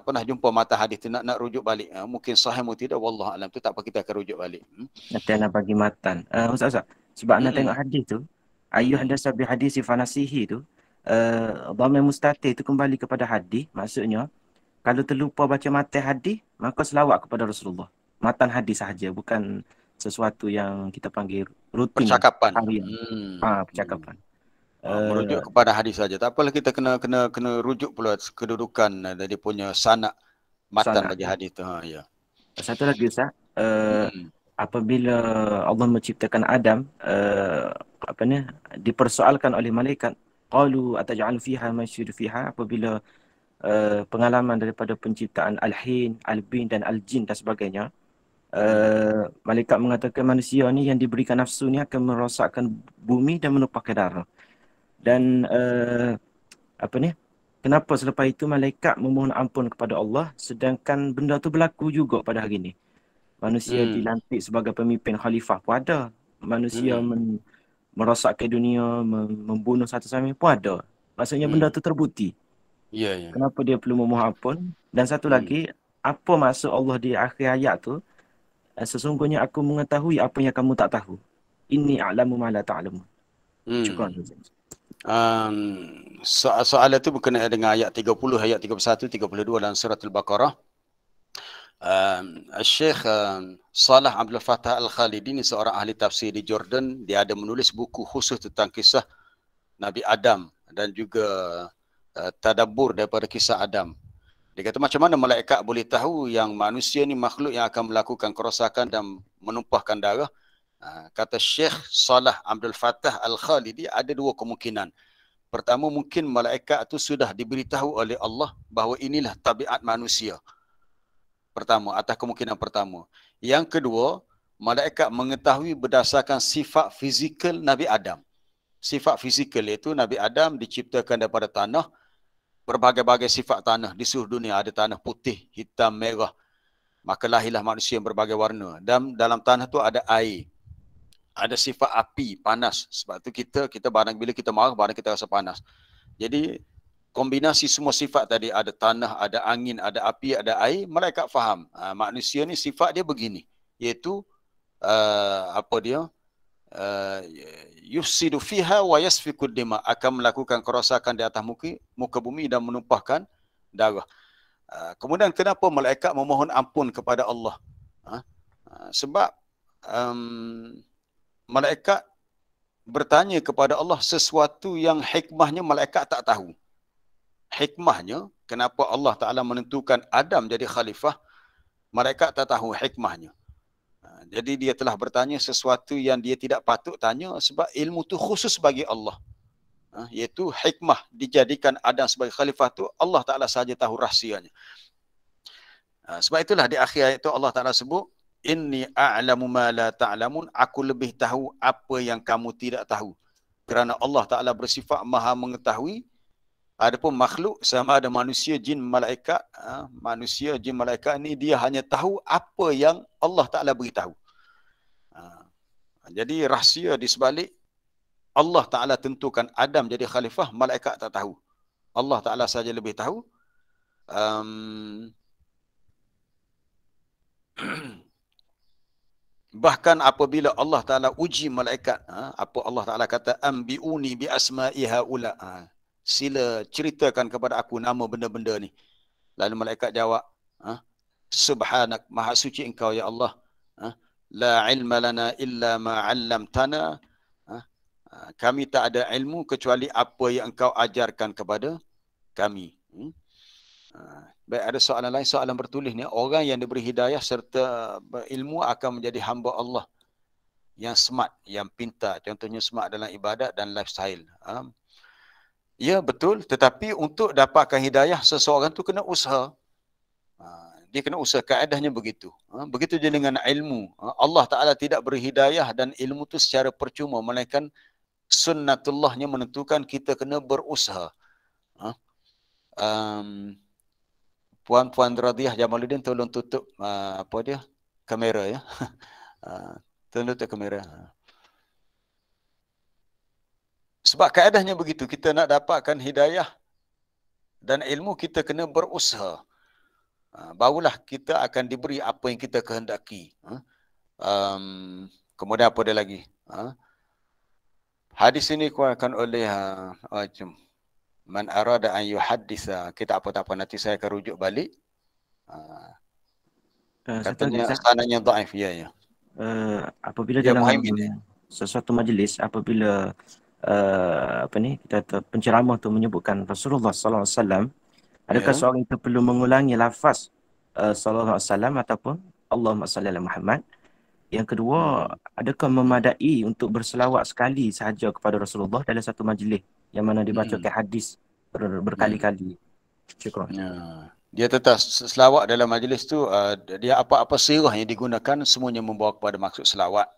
pernah jumpa mata hadis tu, nak rujuk balik. Mungkin sahih atau tidak, wallahu alam, tu tak apa, kita akan rujuk balik. Nanti nak bagi matan. Ustaz, sebab nak tengok hadis tu, ayuh hadasa bi hadisi fanasihi tu, dhamir mustatir itu kembali kepada hadis. Maksudnya kalau terlupa baca matan hadis, maka selawat kepada Rasulullah. Matan hadis sahaja, bukan sesuatu yang kita panggil rutin. Percakapan. Percakapan. Merujuk kepada hadis saja. Tak apalah, kita kena rujuk pula kedudukan dari punya sanad matan bagi hadis tu. Ya. Satu lagi Ustaz, apabila Allah menciptakan Adam, dipersoalkan oleh malaikat, qalu ataj'al fiha man yusyriku fiha, apabila pengalaman daripada penciptaan Al-Hin, Al-Bin dan Al-Jin dan sebagainya, malaikat mengatakan manusia ni yang diberikan nafsu ni akan merosakkan bumi dan menumpahkan darah. Dan kenapa selepas itu malaikat memohon ampun kepada Allah, sedangkan benda tu berlaku juga pada hari ini. Manusia dilantik sebagai pemimpin khalifah pun ada. Manusia merosakkan dunia, membunuh satu sama lain pun ada. Maksudnya benda tu terbukti. Ya, ya. Kenapa dia perlu memohon ampun? Dan satu lagi, apa maksud Allah di akhir ayat tu? Sesungguhnya aku mengetahui apa yang kamu tak tahu. Inni a'lamu ma la ta'lamu. Syukran. Soalan itu berkenaan dengan ayat 30, ayat 31, 32 dalam surah Al-Baqarah. Syekh Salah Abdul Fattah Al-Khalidi ni seorang ahli tafsir di Jordan. Dia ada menulis buku khusus tentang kisah Nabi Adam dan juga tadabbur daripada kisah Adam. Dia kata macam mana malaikat boleh tahu yang manusia ni makhluk yang akan melakukan kerosakan dan menumpahkan darah. Kata Syekh Salah Abdul Fattah Al-Khalidi ada dua kemungkinan. Pertama, mungkin malaikat itu sudah diberitahu oleh Allah bahawa inilah tabiat manusia. Pertama, atas kemungkinan pertama. Yang kedua, malaikat mengetahui berdasarkan sifat fizikal Nabi Adam. Sifat fizikal iaitu Nabi Adam diciptakan daripada tanah, berbagai-bagai sifat tanah di seluruh dunia. Ada tanah putih, hitam, merah. Maka lahirlah manusia yang berbagai warna. Dan dalam tanah tu ada air. Ada sifat api, panas. Sebab tu kita barang bila kita marah, barang kita rasa panas. Jadi kombinasi semua sifat tadi, ada tanah, ada angin, ada api, ada air, malaikat faham. Manusia ni sifat dia begini, iaitu yufsidu fiha wa yasfikud dima, akan melakukan kerosakan di atas muka bumi dan menumpahkan darah. Kemudian kenapa malaikat memohon ampun kepada Allah? Sebab malaikat bertanya kepada Allah sesuatu yang hikmahnya malaikat tak tahu. Hikmahnya, kenapa Allah Ta'ala menentukan Adam jadi khalifah, malaikat tak tahu hikmahnya. Jadi dia telah bertanya sesuatu yang dia tidak patut tanya sebab ilmu tu khusus bagi Allah. Iaitu hikmah dijadikan Adam sebagai khalifah tu, Allah Ta'ala sahaja tahu rahsianya. Sebab itulah di akhir ayat itu Allah Ta'ala sebut, Inni a'lamu ma la ta'lamun, aku lebih tahu apa yang kamu tidak tahu. Kerana Allah Ta'ala bersifat maha mengetahui. Adapun makhluk sama ada manusia, jin, malaikat, manusia, jin, malaikat ni dia hanya tahu apa yang Allah Ta'ala beritahu. Jadi rahsia di sebalik Allah Ta'ala tentukan Adam jadi khalifah, malaikat tak tahu. Allah Ta'ala saja lebih tahu. Bahkan apabila Allah Ta'ala uji malaikat, apa Allah Ta'ala kata, ambi'uni bi asma'i haula, sila ceritakan kepada aku nama benda-benda ni. Lalu malaikat jawab, Subhanak, maha suci engkau ya Allah. La ilma lana illa ma 'allamtana. Kami tak ada ilmu kecuali apa yang engkau ajarkan kepada kami. Baik, ada soalan lain, soalan bertulis ni. Orang yang diberi hidayah serta berilmu akan menjadi hamba Allah yang smart, yang pintar. Contohnya smart dalam ibadat dan lifestyle. Ya, betul. Tetapi untuk dapatkan hidayah, seseorang tu kena usaha. Dia kena usaha. Kaedahnya begitu. Begitu je dengan ilmu. Allah Ta'ala tidak beri hidayah dan ilmu tu secara percuma. Melainkan sunnatullahnya menentukan kita kena berusaha. Puan-puan Radiyah Jamaluddin, tolong tutup kamera ya. Tolong tutup kamera. Sebab kaedahnya begitu, kita nak dapatkan hidayah dan ilmu, kita kena berusaha. Barulah kita akan diberi apa yang kita kehendaki. Kemudian apa dia lagi? Hadis ini dikeluarkan oleh man arada an yuhaddisa. Kita apa-apa nanti saya akan rujuk balik. Katanya sanadnya dhaif, ya. Apabila dalam sesuatu majlis, apabila penceramah tu menyebutkan Rasulullah sallallahu alaihi wasallam, adakah seorang itu perlu mengulangi lafaz sallallahu alaihi wasallam ataupun Allahumma salli ala Muhammad? Yang kedua, adakah memadai untuk berselawat sekali sahaja kepada Rasulullah dalam satu majlis yang mana dibacakan hadis berkali-kali? Syukran. Dia tetap selawat dalam majlis tu, dia apa-apa sirah yang digunakan semuanya membawa kepada maksud selawat.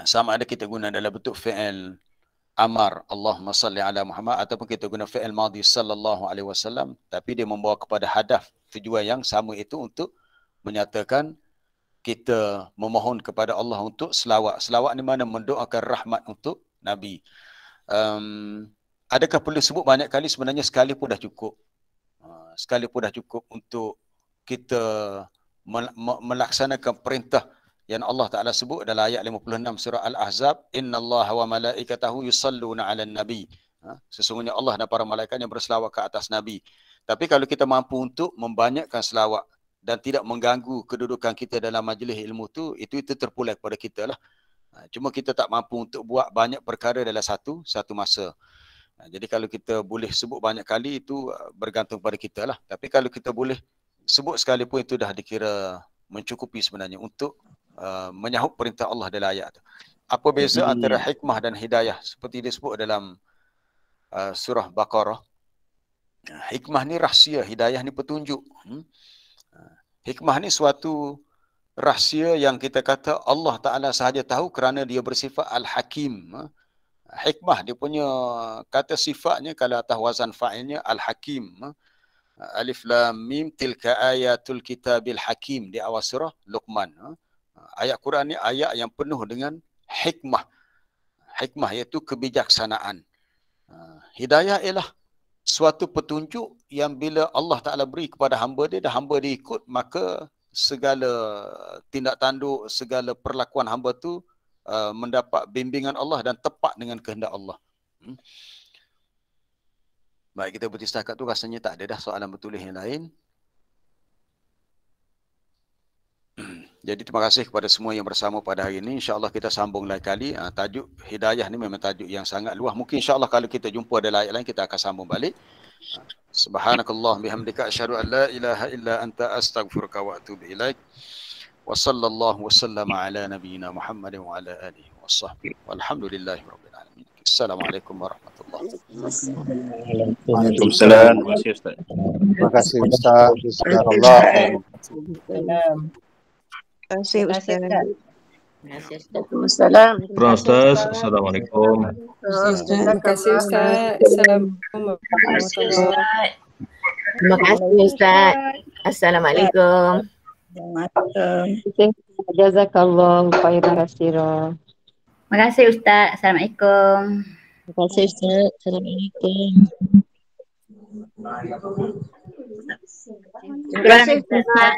Sama ada kita guna dalam bentuk fi'il amar, Allahumma salli ala Muhammad, ataupun kita guna fi'il madhi sallallahu alaihi wasallam, tapi dia membawa kepada hadaf, tujuan yang sama, itu untuk menyatakan kita memohon kepada Allah untuk selawat. Selawat ni mana? Mendoakan rahmat untuk Nabi. Adakah perlu sebut banyak kali? Sebenarnya sekali pun dah cukup. Sekali pun dah cukup untuk kita melaksanakan perintah yang Allah Ta'ala sebut dalam ayat 56 surah Al-Ahzab, innallaha wa malaikatahu yusalluna 'alan nabi. Sesungguhnya Allah dan para malaikat yang berselawat ke atas Nabi. Tapi kalau kita mampu untuk membanyakkan selawat dan tidak mengganggu kedudukan kita dalam majlis ilmu tu, itu terpulang kepada kita lah. Cuma kita tak mampu untuk buat banyak perkara dalam satu masa. Jadi kalau kita boleh sebut banyak kali, itu bergantung pada kita lah. Tapi kalau kita boleh sebut sekali pun, itu dah dikira mencukupi sebenarnya untuk menyahut perintah Allah dalam ayat tu. Apa beza antara hikmah dan hidayah? Seperti disebut dalam surah Baqarah. Hikmah ni rahsia, hidayah ni petunjuk. Hikmah ni suatu rahsia yang kita kata Allah Ta'ala sahaja tahu kerana dia bersifat Al-Hakim. Hikmah dia punya kata sifatnya, kalau atas wazan fa'ilnya Al-Hakim. Alif Lam Mim tilka ayatul kitabil hakim di awal surah Luqman. Ayat Quran ni ayat yang penuh dengan hikmah. Hikmah iaitu kebijaksanaan. Hidayah ialah suatu petunjuk yang bila Allah Ta'ala beri kepada hamba dia, dan hamba dia ikut, maka segala tindak tanduk, segala perlakuan hamba tu mendapat bimbingan Allah dan tepat dengan kehendak Allah. Baik, kita berhenti setakat tu, rasanya tak ada dah soalan bertulis yang lain. Jadi terima kasih kepada semua yang bersama pada hari ini. InsyaAllah kita sambung lain kali. Tajuk hidayah ni memang tajuk yang sangat luas. Mungkin insyaAllah kalau kita jumpa dalam ayat lain, kita akan sambung balik. Subhanakallah bihamdika asyhadu an la ilaha illa anta astaghfiruka wa atubu ilaik. Wa sallallahu wa sallama ala nabiyyina Muhammadin wa ala alihi wa sahbihi. Walhamdulillahi rabbil alamin. Assalamualaikum warahmatullahi wabarakatuh. Waalaikumsalam. Terima kasih Ustaz. Terima kasih Ustaz. Jazakallah. Terima kasih Ustaz. Waalaikumsalam. Ustaz. Assalamualaikum. Terima kasih Ustaz. Assalamualaikum warahmatullahi wabarakatuh. Terima kasih Ustaz. Assalamualaikum. Jazakallah khairan katsira. Terima kasih Ustaz. Assalamualaikum. Terima kasih Ustaz. Assalamualaikum. Terima kasih Ustaz.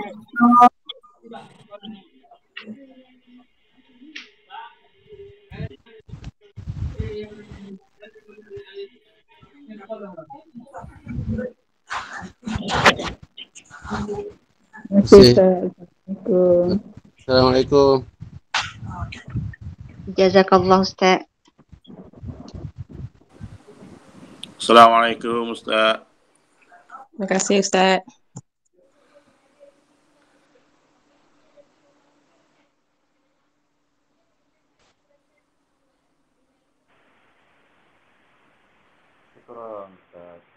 Assalamualaikum. Jazakallah Ustaz. Assalamualaikum Ustaz. Terima kasih Ustaz.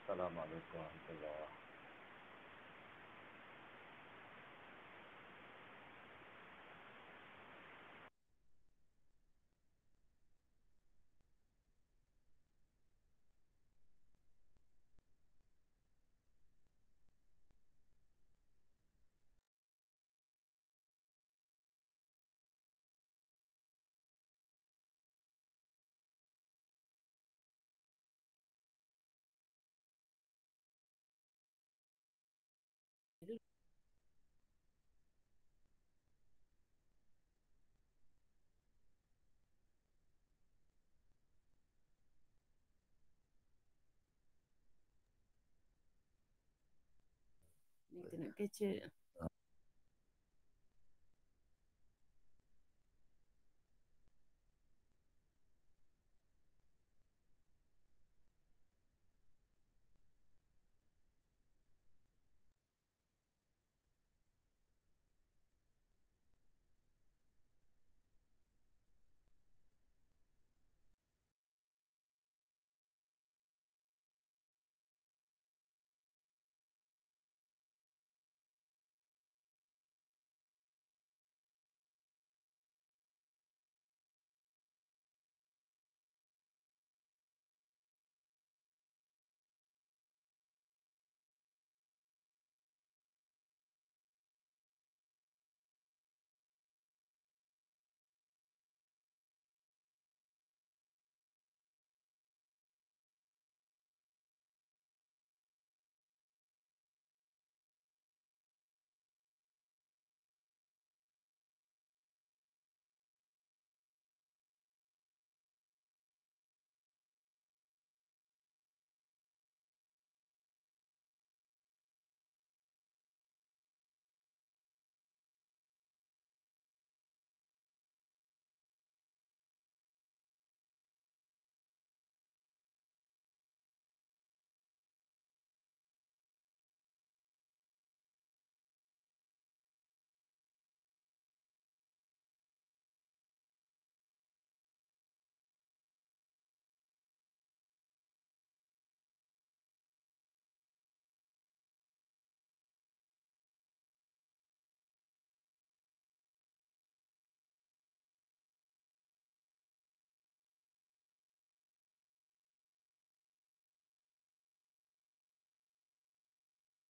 Assalamualaikum warahmatullahi wabarakatuh. Nak kecil.